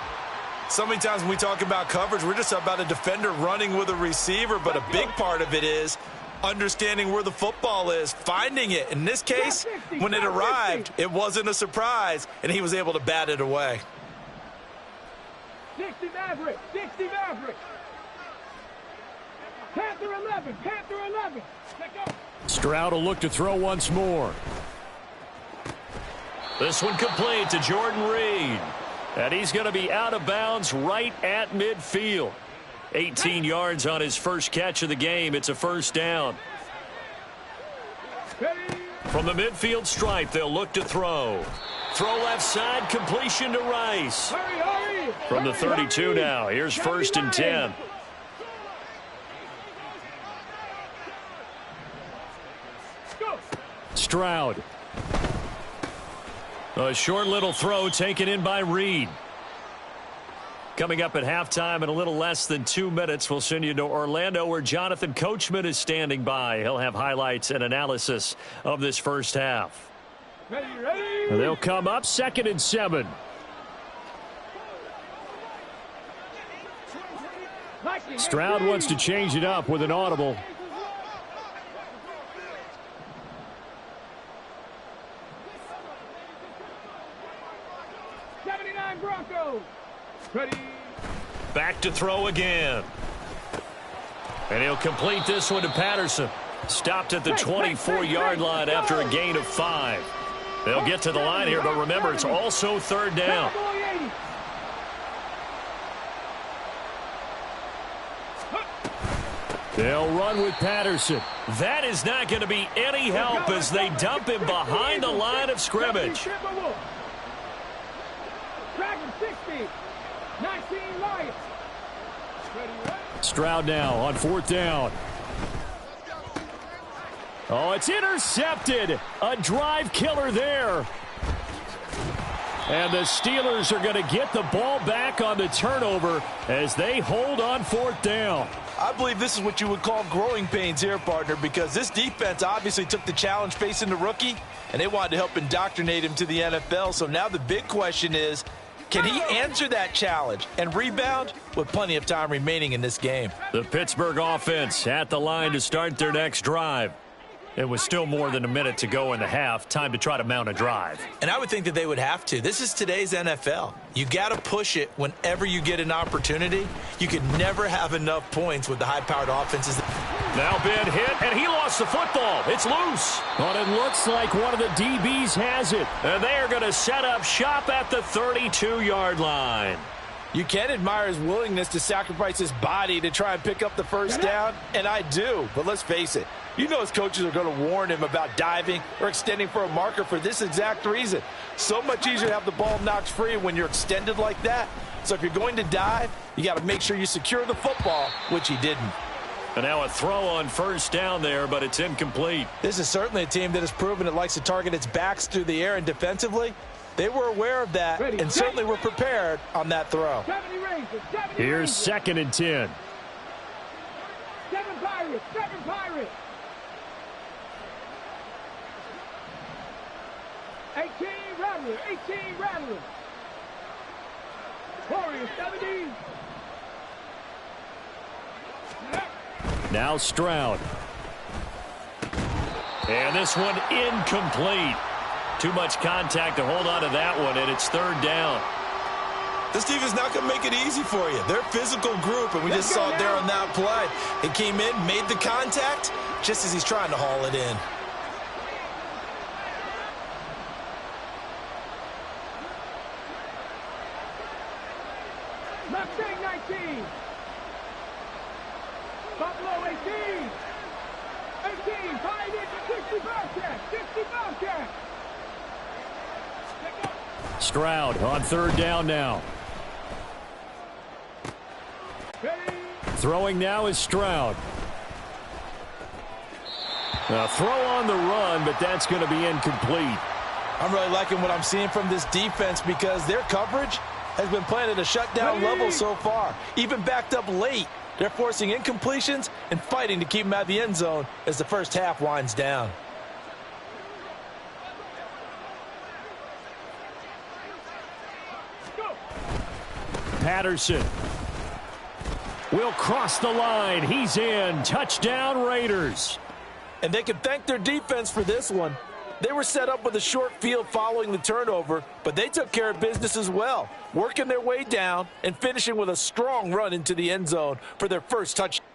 So many times when we talk about coverage, we're just about a defender running with a receiver, but a big part of it is understanding where the football is, finding it. In this case, when it arrived, it wasn't a surprise, and he was able to bat it away. 60 Maverick, 60 Maverick. Panther 11, Panther 11. Stroud will look to throw once more. This one complete to Jordan Reed. And he's going to be out of bounds right at midfield. 18 yards on his first catch of the game. It's a first down. From the midfield stripe, they'll look to throw. Throw left side, completion to Rice. From the 32 now, here's 1st and 10. Stroud. A short little throw taken in by Reed. Coming up at halftime in a little less than 2 minutes, we'll send you to Orlando where Jonathan Coachman is standing by. He'll have highlights and analysis of this first half. Ready. They'll come up 2nd and 7. Stroud wants to change it up with an audible. Broncos. Ready. Back to throw again. And he'll complete this one to Patterson. Stopped at the 24-yard line after a gain of 5. They'll get to the line here, but remember, it's also third down. They'll run with Patterson. That is not going to be any help as they dump him behind the line of scrimmage. Stroud now on fourth down. Oh, it's intercepted. A drive killer there. And the Steelers are going to get the ball back on the turnover as they hold on fourth down. I believe this is what you would call growing pains here, partner, because this defense obviously took the challenge facing the rookie, and they wanted to help indoctrinate him to the NFL. So now the big question is, can he answer that challenge and rebound with plenty of time remaining in this game? The Pittsburgh offense at the line to start their next drive. It was still more than a minute to go in the half. Time to try to mount a drive. And I would think that they would have to. This is today's NFL. You got to push it whenever you get an opportunity. You can never have enough points with the high-powered offenses. Now Ben hit, and he lost the football. It's loose. But it looks like one of the DBs has it. And they are going to set up shop at the 32-yard line. You can admire his willingness to sacrifice his body to try and pick up the first down, and I do. But let's face it, you know his coaches are going to warn him about diving or extending for a marker for this exact reason. So much easier to have the ball knocked free when you're extended like that. So if you're going to dive, you got to make sure you secure the football, which he didn't. And now a throw on first down there, but it's incomplete. This is certainly a team that has proven it likes to target its backs through the air and defensively. They were aware of that and certainly were prepared on that throw. Here's 2nd and 10. 7 Pirates, 7 Pirates. 18 Rattlers, 18 Rattlers. Warriors, 17. Now Stroud. And this one incomplete. Too much contact to hold on to that one, and it's third down. This team is not going to make it easy for you. They're a physical group, and we just saw it there on that play. It came in, made the contact, just as he's trying to haul it in. Mustang 19. Buffalo 18. 18. Tied into 60 Bobcats. 60 Bobcats. Stroud on third down now. Throwing now is Stroud. A throw on the run, but that's going to be incomplete. I'm really liking what I'm seeing from this defense because their coverage has been playing at a shutdown level so far. Even backed up late, they're forcing incompletions and fighting to keep them out of the end zone as the first half winds down. Patterson will cross the line. He's in. Touchdown, Raiders. And they can thank their defense for this one. They were set up with a short field following the turnover, but they took care of business as well, working their way down and finishing with a strong run into the end zone for their first touchdown.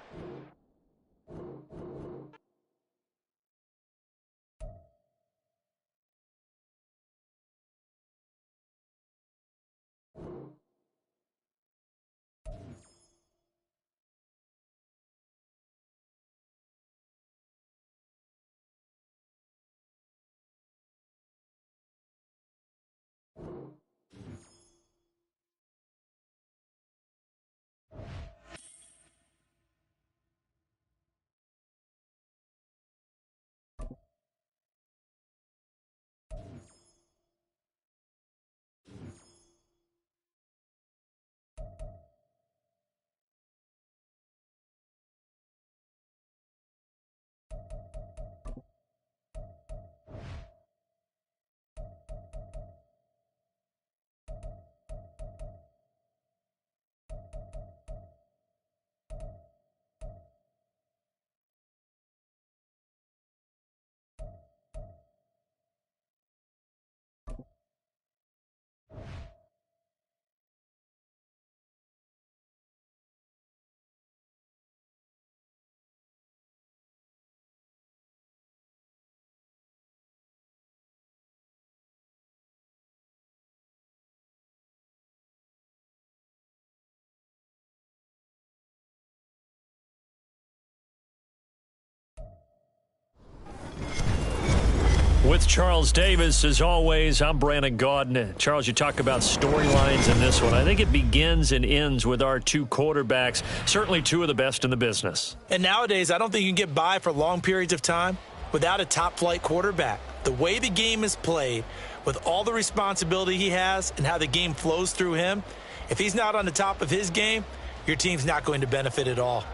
with Charles Davis. As always, I'm Brandon Gaudin. Charles, you talk about storylines in this one. I think it begins and ends with our two quarterbacks, certainly two of the best in the business. And nowadays, I don't think you can get by for long periods of time without a top-flight quarterback. The way the game is played, with all the responsibility he has and how the game flows through him, if he's not on the top of his game, your team's not going to benefit at all.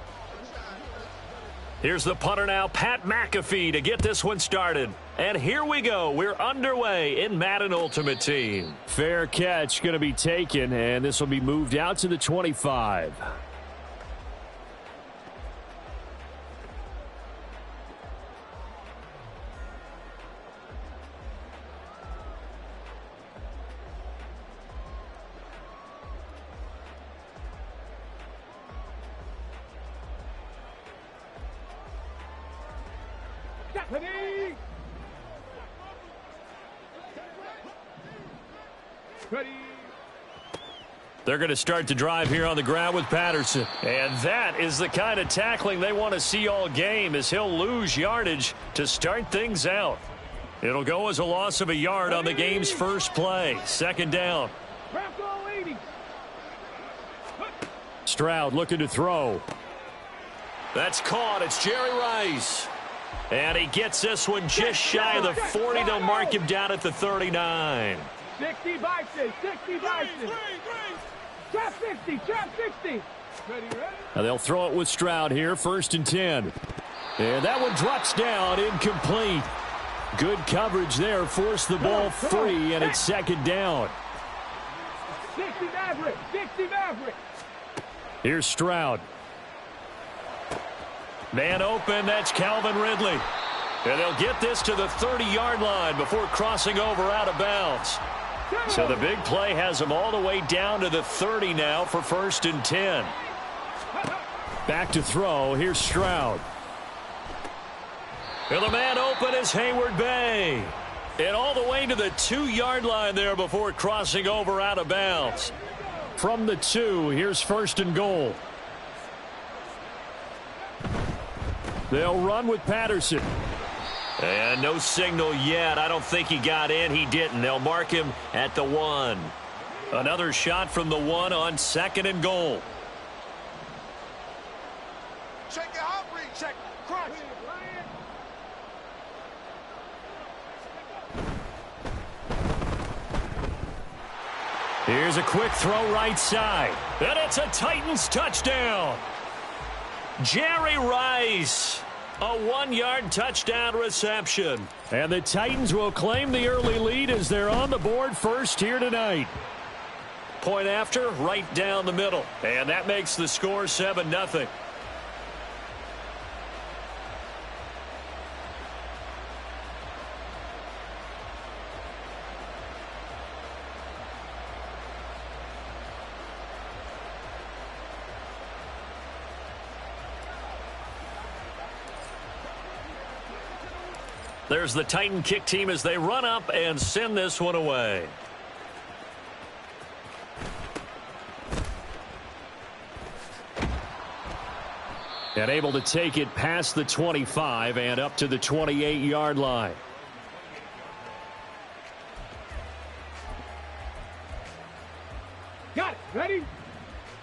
Here's the punter now, Pat McAfee, to get this one started. And here we go. We're underway in Madden Ultimate Team. Fair catch going to be taken, and this will be moved out to the 25. Ready. They're going to start the drive here on the ground with Patterson. And that is the kind of tackling they want to see all game, as he'll lose yardage to start things out. It'll go as a loss of a yard on the game's first play. Second down. Stroud looking to throw. That's caught. It's Jerry Rice. And he gets this one just shy of the 40. They'll mark him down at the 39. 60 Bison, 60 Bison. Trap 60, trap 60. Ready. Now they'll throw it with Stroud here, 1st and 10. And that one drops down, incomplete. Good coverage there, forced the ball free, and it's second down. 60 Maverick, 60 Maverick. Here's Stroud. Man open, that's Calvin Ridley. And they'll get this to the 30-yard line before crossing over out of bounds. So the big play has them all the way down to the 30 now for 1st and 10. Back to throw. Here's Stroud. And the man open is Hayward Bay. And all the way to the 2-yard line there before crossing over out of bounds. From the 2, here's 1st and goal. They'll run with Patterson. And no signal yet. I don't think he got in. He didn't. They'll mark him at the 1. Another shot from the 1 on 2nd and goal. Check your hot read, check. Crunch. Here's a quick throw right side. And it's a Titans touchdown. Jerry Rice. A 1-yard touchdown reception. And the Titans will claim the early lead as they're on the board first here tonight. Point after, right down the middle. And that makes the score 7-0. There's the Titan kick team as they run up and send this one away. And able to take it past the 25 and up to the 28-yard line. Got it. Ready?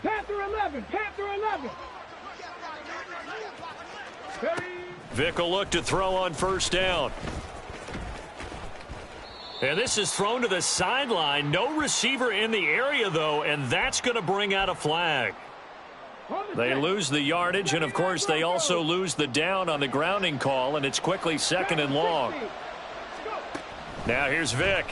Panther 11. Panther 11. Ready. Vick will look to throw on 1st down. And this is thrown to the sideline. No receiver in the area, though, and that's going to bring out a flag. They lose the yardage, and, of course, they also lose the down on the grounding call, and it's quickly 2nd and long. Now here's Vick.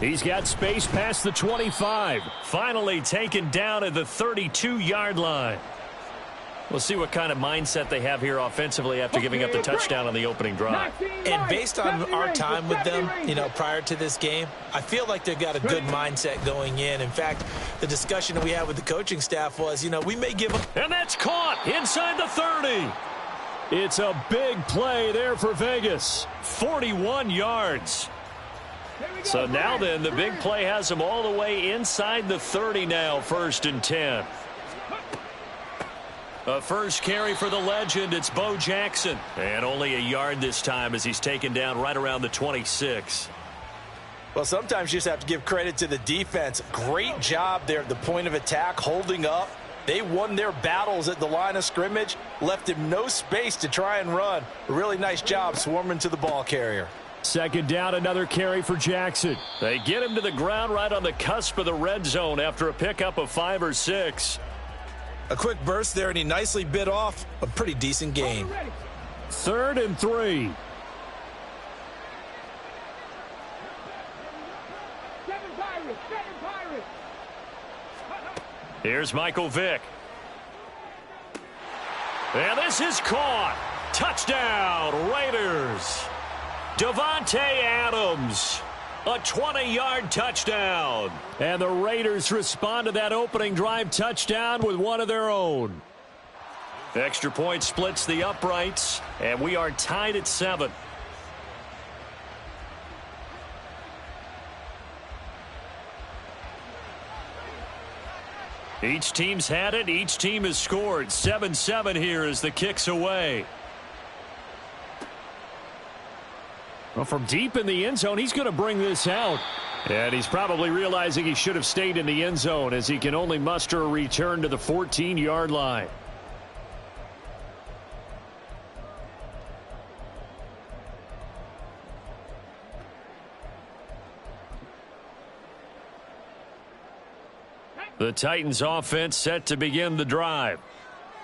He's got space past the 25. Finally taken down at the 32-yard line. We'll see what kind of mindset they have here offensively after giving up the touchdown on the opening drive. And based on our time with them, prior to this game, I feel like they've got a good mindset going in. In fact, the discussion that we had with the coaching staff was, we may give them. And that's caught inside the 30. It's a big play there for Vegas. 41 yards. So now then, the big play has them all the way inside the 30 now, 1st and 10. A first carry for the legend. It's Bo Jackson. And only a yard this time as he's taken down right around the 26. Well, sometimes you just have to give credit to the defense. Great job there at the point of attack, holding up. They won their battles at the line of scrimmage, left him no space to try and run. A really nice job swarming to the ball carrier. Second down, another carry for Jackson. They get him to the ground right on the cusp of the red zone after a pickup of 5 or 6. A quick burst there, and he nicely bit off a pretty decent gain. 3rd and 3. Here's Michael Vick. And this is caught. Touchdown, Raiders. Devontae Adams. A 20-yard touchdown. And the Raiders respond to that opening drive touchdown with one of their own. Extra point splits the uprights, and we are tied at 7. Each team's had it. Each team has scored. 7-7 here as the kick's away. Well, from deep in the end zone, he's going to bring this out. And he's probably realizing he should have stayed in the end zone as he can only muster a return to the 14-yard line. The Titans offense set to begin the drive.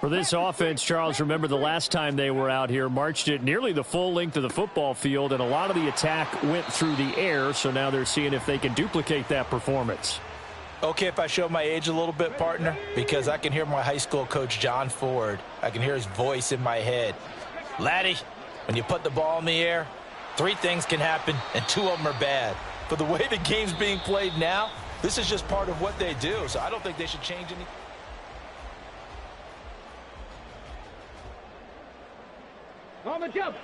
For this offense, Charles, remember the last time they were out here, marched it nearly the full length of the football field, and a lot of the attack went through the air, so now they're seeing if they can duplicate that performance. Okay, if I show my age a little bit, partner, because I can hear my high school coach, John Ford. I can hear his voice in my head. Laddie, when you put the ball in the air, 3 things can happen, and 2 of them are bad. But the way the game's being played now, this is just part of what they do, so I don't think they should change anything. On the jump.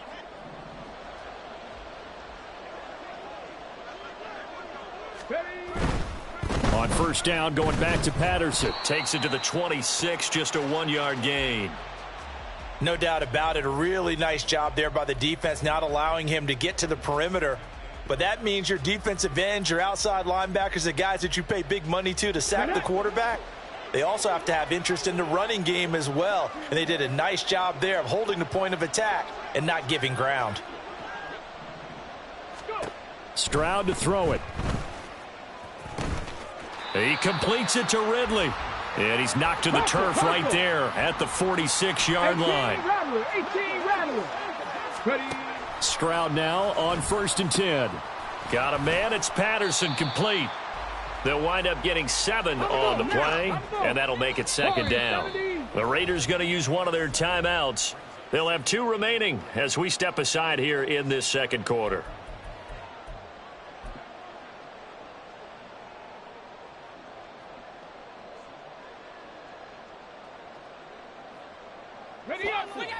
On first down, going back to Patterson. Takes it to the 26, just a 1-yard gain. No doubt about it. A really nice job there by the defense, not allowing him to get to the perimeter. But that means your defensive ends, your outside linebackers, the guys that you pay big money to sack the quarterback, they also have to have interest in the running game as well. And they did a nice job there of holding the point of attack and not giving ground. Stroud to throw it. He completes it to Ridley. And he's knocked to the turf right there at the 46-yard line. Stroud now on 1st and 10. Got a man. It's Patterson complete. They'll wind up getting 7 on the play, and that'll make it 2nd down. The Raiders going to use one of their timeouts. They'll have 2 remaining as we step aside here in this second quarter.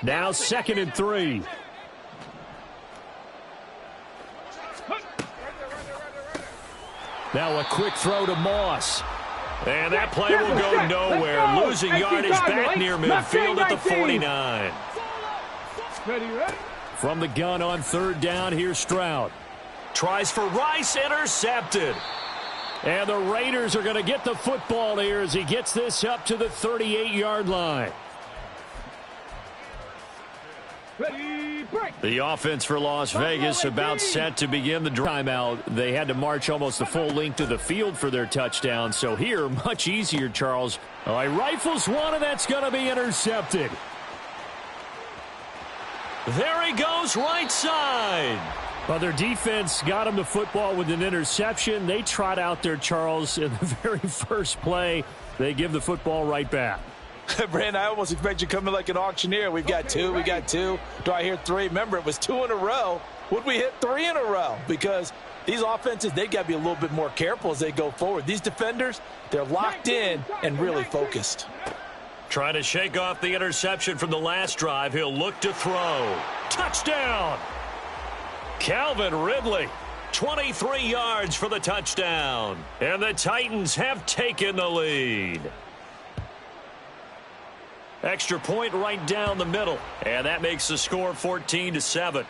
Now 2nd and 3. Now a quick throw to Moss. And that play will go nowhere. Losing yardage back near midfield at the 49. From the gun on 3rd down, here's Stroud. Tries for Rice, intercepted. And the Raiders are going to get the football here as he gets this up to the 38-yard line. The offense for Las Vegas about set to begin the timeout. They had to march almost the full length of the field for their touchdown. So here, much easier, Charles. All right, rifles one, and that's going to be intercepted. There he goes, right side. Well, their defense got him the football with an interception. They trot out there, Charles, in the very first play. They give the football right back. Brandon, I almost expect you to come in like an auctioneer. We've got 2, we got 2. Do I hear 3? Remember, it was 2 in a row. Would we hit 3 in a row? Because these offenses, they've got to be a little bit more careful as they go forward. These defenders, they're locked in and really focused. Trying to shake off the interception from the last drive. He'll look to throw. Touchdown! Calvin Ridley, 23 yards for the touchdown. And the Titans have taken the lead. Extra point right down the middle. And that makes the score 14-7.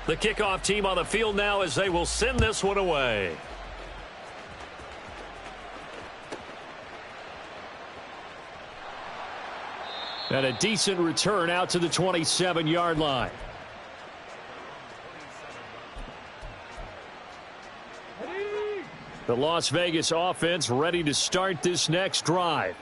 The kickoff team on the field now as they will send this one away. And a decent return out to the 27-yard line. The Las Vegas offense ready to start this next drive.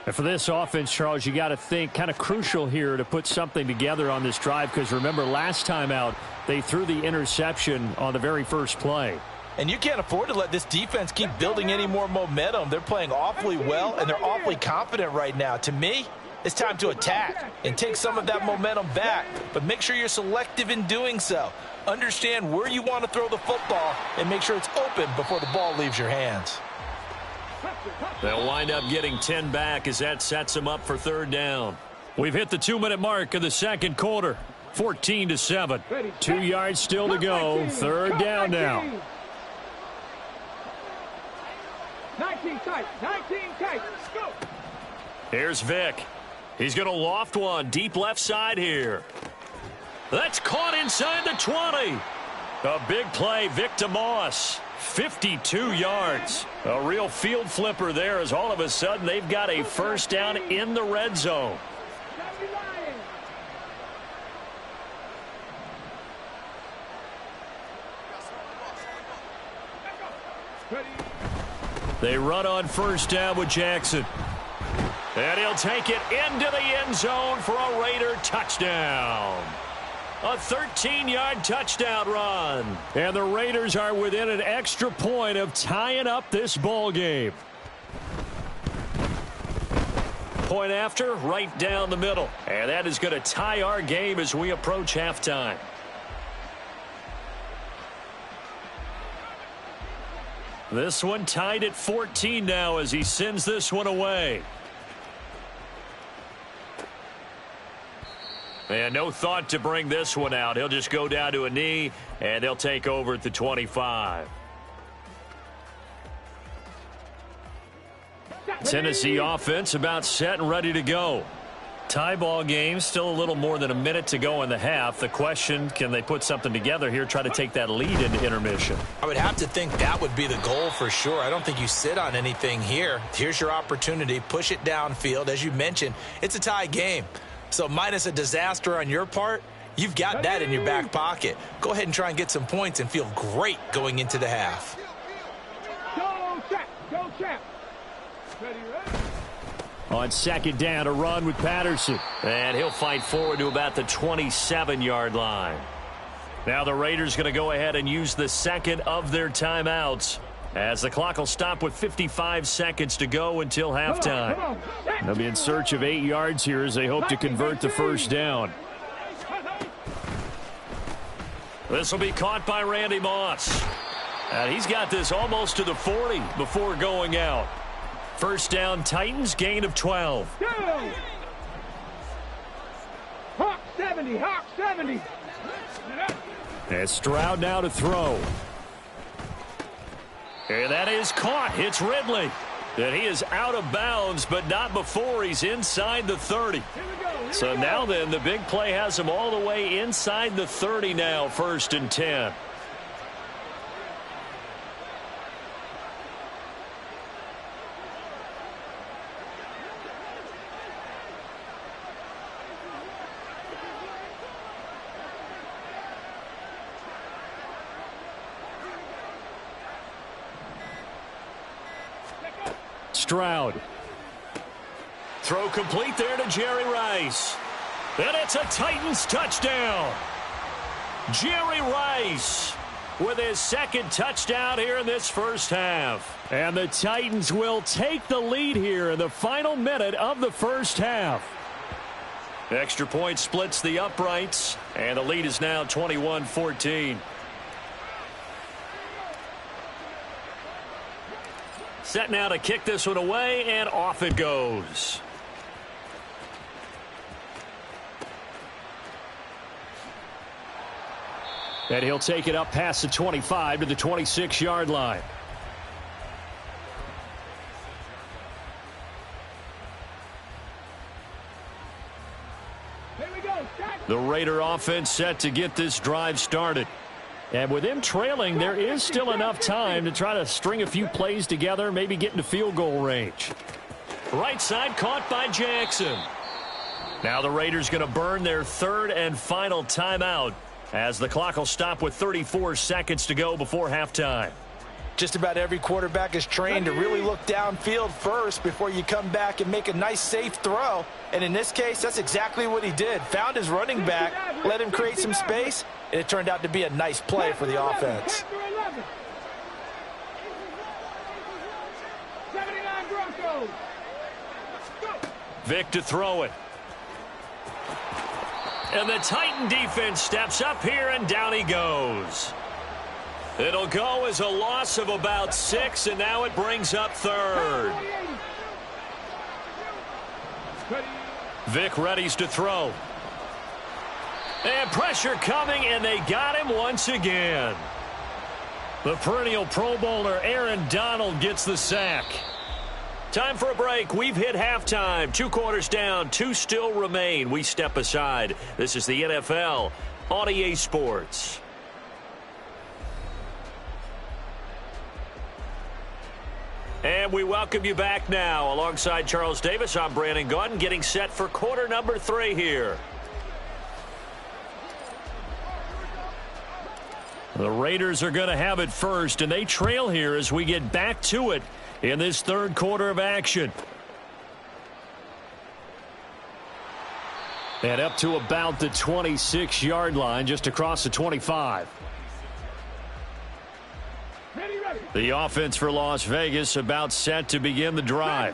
And for this offense, Charles, you got to think kind of crucial here to put something together on this drive, because remember last time out they threw the interception on the very first play. And you can't afford to let this defense keep building any more momentum. They're playing awfully well, and they're awfully confident right now. To me, it's time to attack and take some of that momentum back, but make sure you're selective in doing so. Understand where you want to throw the football and make sure it's open before the ball leaves your hands. They'll wind up getting 10 back as that sets them up for third down. We've hit the 2-minute mark of the second quarter. 14-7. 2 yards still to go. Third down now. 19 tight. 19 tight. Go. Here's Vick. He's going to loft one deep left side here. That's caught inside the 20. A big play, Vic to Moss. 52 yards. A real field flipper there as all of a sudden they've got a first down in the red zone. They run on first down with Jackson. And he'll take it into the end zone for a Raider touchdown. A 13-yard touchdown run. And the Raiders are within an extra point of tying up this ball game. Point after, right down the middle. And that is going to tie our game as we approach halftime. This one tied at 14 now as he sends this one away. And no thought to bring this one out. He'll just go down to a knee, and they'll take over at the 25. Tennessee offense about set and ready to go. Tie ball game, still a little more than a minute to go in the half. The question, can they put something together here, try to take that lead into intermission? I would have to think that would be the goal for sure. I don't think you sit on anything here. Here's your opportunity. Push it downfield. As you mentioned, it's a tie game. So minus a disaster on your part, you've got that in your back pocket. Go ahead and try and get some points and feel great going into the half. Go, Champ. Go, Champ. Ready, ready. On second down, a run with Patterson. And he'll fight forward to about the 27-yard line. Now the Raiders going to go ahead and use the second of their timeouts, as the clock will stop with 55 seconds to go until halftime. They'll be in search of 8 yards here as they hope to convert the first down. This will be caught by Randy Moss. And he's got this almost to the 40 before going out. First down, Titans, gain of 12. Go. Hawk 70. Hawk 70. And Stroud now to throw. And that is caught. It's Ridley. And he is out of bounds, but not before he's inside the 30. So now then, the big play has him all the way inside the 30 now, 1st and 10. Stroud. Throw complete there to Jerry Rice. And it's a Titans touchdown. Jerry Rice with his second touchdown here in this first half. And the Titans will take the lead here in the final minute of the first half. Extra point splits the uprights, and the lead is now 21-14. Set now to kick this one away, and off it goes. And he'll take it up past the 25 to the 26-yard line. The Raider offense set to get this drive started. And with him trailing, there is still enough time to try to string a few plays together, maybe get into field goal range. Right side caught by Jackson. Now the Raiders going to burn their third and final timeout as the clock will stop with 34 seconds to go before halftime. Just about every quarterback is trained to really look downfield first before you come back and make a nice, safe throw. And in this case, that's exactly what he did. Found his running back, let him create some space, and it turned out to be a nice play for the offense. Vic to throw it. And the Titan defense steps up here, and down he goes. It'll go as a loss of about 6, and now it brings up third. Vic readies to throw. And pressure coming, and they got him once again. The perennial Pro Bowler Aaron Donald gets the sack. Time for a break. We've hit halftime. 2 quarters down, 2 still remain. We step aside. This is the NFL on EA Sports. And we welcome you back now. Alongside Charles Davis, I'm Brandon Gaudin, getting set for quarter number 3 here. The Raiders are going to have it first, and they trail here as we get back to it in this third quarter of action. And up to about the 26-yard line, just across the 25. The offense for Las Vegas about set to begin the drive.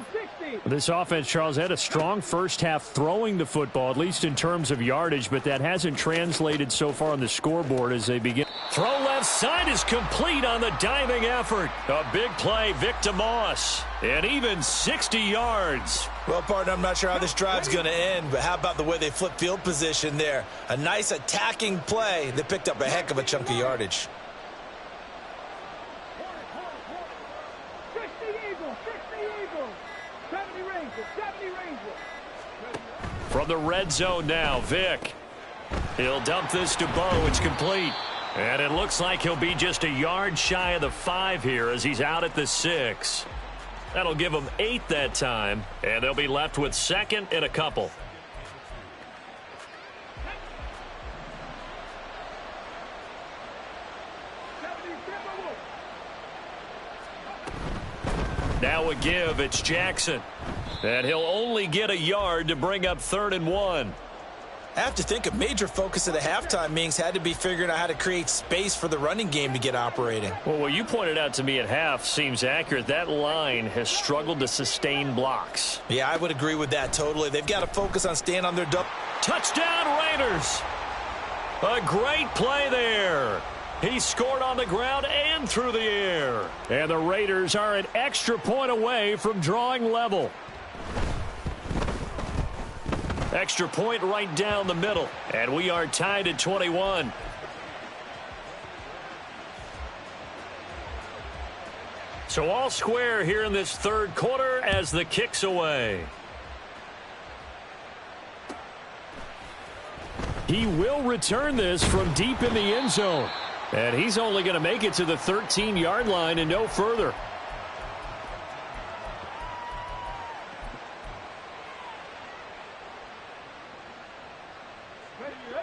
This offense, Charles, had a strong first half throwing the football, at least in terms of yardage, but that hasn't translated so far on the scoreboard as they begin. Throw left side is complete on the diving effort. A big play, Vic Moss, and even 60 yards. Well, partner, I'm not sure how this drive's going to end, but how about the way they flip field position there? A nice attacking play that picked up a heck of a chunk of yardage. From the red zone now, Vic. He'll dump this to Bo. It's complete. And it looks like he'll be just a yard shy of the 5 here as he's out at the 6. That'll give him 8 that time, and they'll be left with 2nd and a couple. Now a give, it's Jackson. And he'll only get a yard to bring up 3rd and 1. I have to think a major focus of the halftime meetings had to be figuring out how to create space for the running game to get operating. Well, what you pointed out to me at half seems accurate. That line has struggled to sustain blocks. Yeah, I would agree with that totally. They've got to focus on staying on their double. Touchdown, Raiders. A great play there. He scored on the ground and through the air. And the Raiders are an extra point away from drawing level. Extra point right down the middle. And we are tied at 21. So all square here in this third quarter as the kick's away. He will return this from deep in the end zone. And he's only going to make it to the 13-yard line and no further.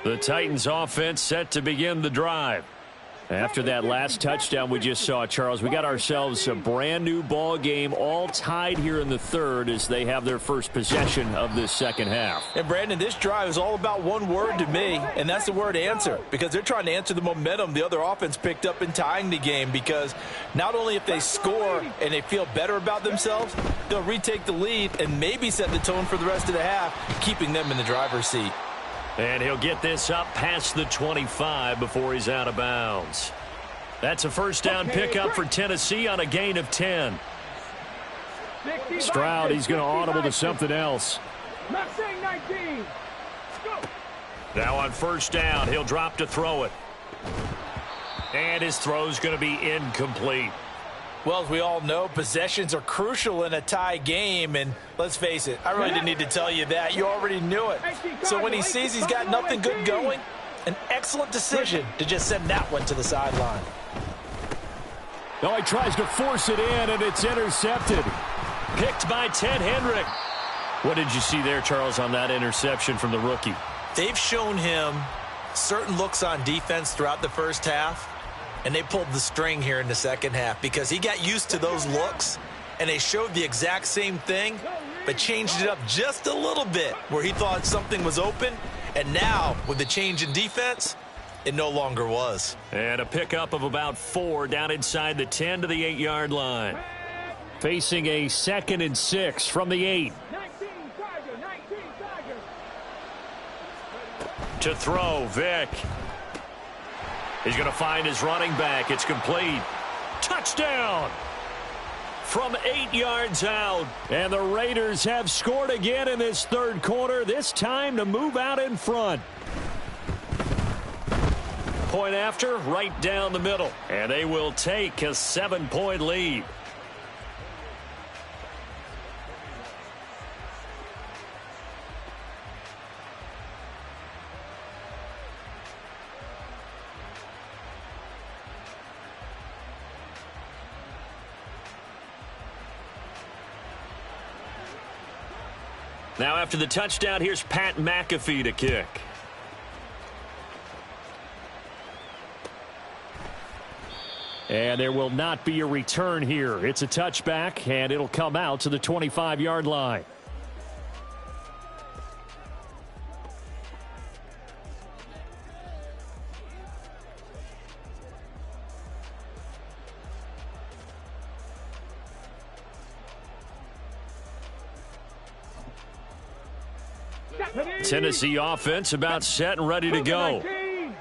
The Titans offense set to begin the drive. After that last touchdown we just saw, Charles, we got ourselves a brand new ball game, all tied here in the third as they have their first possession of this second half. And Brandon, this drive is all about one word to me, and that's the word answer, because they're trying to answer the momentum the other offense picked up in tying the game, because not only if they score and they feel better about themselves, they'll retake the lead and maybe set the tone for the rest of the half, keeping them in the driver's seat. And he'll get this up past the 25 before he's out of bounds. That's a first down pickup for Tennessee on a gain of 10. Stroud, he's going to audible to something else. Now on first down, he'll drop to throw it. And his throw's going to be incomplete. Well, as we all know, possessions are crucial in a tie game, and let's face it, I really didn't need to tell you that. You already knew it. So when he sees he's got nothing good going, an excellent decision to just send that one to the sideline. Oh, he tries to force it in, and it's intercepted. Picked by Ted Hendrick. What did you see there, Charles, on that interception from the rookie? They've shown him certain looks on defense throughout the first half, and they pulled the string here in the second half because he got used to those looks, and they showed the exact same thing, but changed it up just a little bit where he thought something was open, and now with the change in defense, it no longer was. And a pickup of about 4 down inside the 10 to the 8-yard line. Facing a 2nd and 6 from the 8. 19 Tiger. To throw, Vick. He's going to find his running back. It's complete. Touchdown! From 8 yards out. And the Raiders have scored again in this third quarter, this time to move out in front. Point after, right down the middle. And they will take a 7-point lead. Now after the touchdown, here's Pat McAfee to kick. And there will not be a return here. It's a touchback, and it'll come out to the 25-yard line. Tennessee offense about set and ready to go.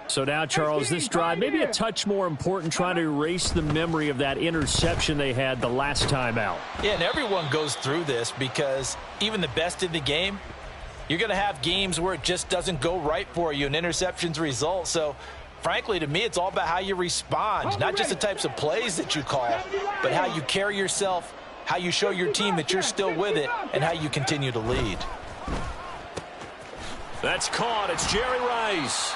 So now, Charles, this drive maybe a touch more important, trying to erase the memory of that interception they had the last time out. Yeah, and everyone goes through this because even the best in the game, you're going to have games where it just doesn't go right for you and interceptions result. So, frankly, to me, it's all about how you respond, not just the types of plays that you call, but how you carry yourself, how you show your team that you're still with it, and how you continue to lead. That's caught. It's Jerry Rice.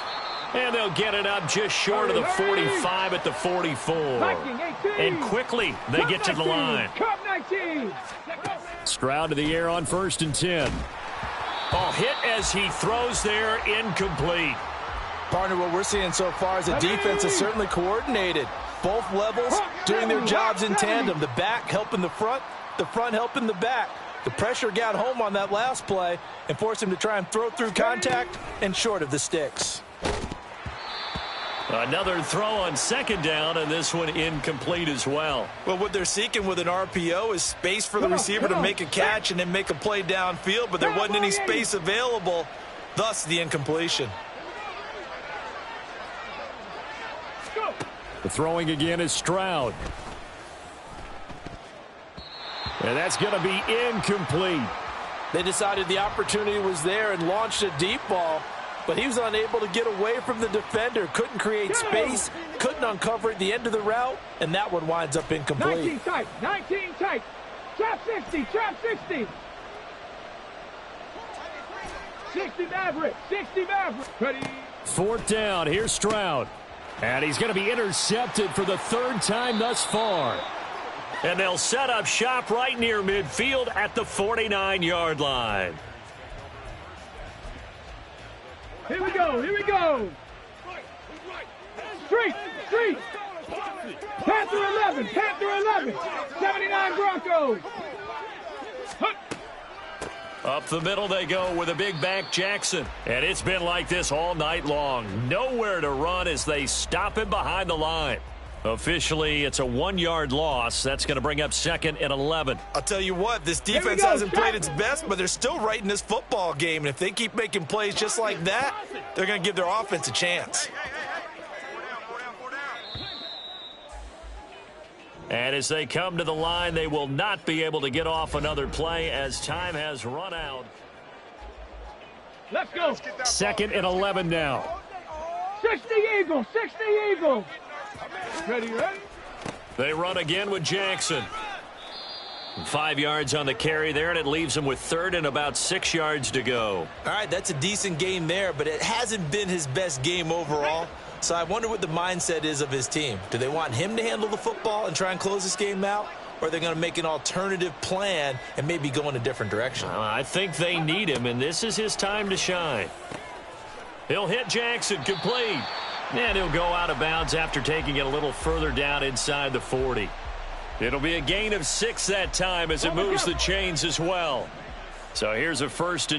And they'll get it up just short of the 45 at the 44. And quickly, they get to the line. Stroud to the air on 1st and 10. Ball hit as he throws there, incomplete. Partner, what we're seeing so far is the defense is certainly coordinated. Both levels doing their jobs in tandem. The back helping the front helping the back. The pressure got home on that last play and forced him to try and throw through contact and short of the sticks. Another throw on 2nd down, and this one incomplete as well. Well, what they're seeking with an RPO is space for the receiver to make a catch and then make a play downfield, but there wasn't any space available, thus the incompletion. The throwing again is Stroud. And that's going to be incomplete. They decided the opportunity was there and launched a deep ball, but he was unable to get away from the defender, couldn't create space, couldn't uncover at the end of the route, and that one winds up incomplete. 19 tight. Trap 60. 60 Maverick. Ready. 4th down. Here's Stroud. And he's going to be intercepted for the 3rd time thus far. And they'll set up shop right near midfield at the 49-yard line. Here we go. Street. Panther 11. 79 Broncos. Up the middle they go with a big back Jackson. And it's been like this all night long. Nowhere to run as they stop him behind the line. Officially, it's a 1-yard loss. That's going to bring up 2nd and 11. I'll tell you what, this defense hasn't played its best, but they're still right in this football game. And if they keep making plays just like that, they're going to give their offense a chance. And as they come to the line, they will not be able to get off another play as time has run out. Let's go. 2nd and 11 now. 60 Eagles, 60 Eagles. Ready, ready? They run again with Jackson. 5 yards on the carry there, and it leaves him with third and about 6 yards to go. All right, that's a decent game there, but it hasn't been his best game overall. So I wonder what the mindset is of his team. Do they want him to handle the football and try and close this game out? Or are they going to make an alternative plan and maybe go in a different direction? I think they need him, and this is his time to shine. He'll hit Jackson, complete. And he'll go out of bounds after taking it a little further down inside the 40. It'll be a gain of 6 that time as it moves the chains as well. So here's a 1st and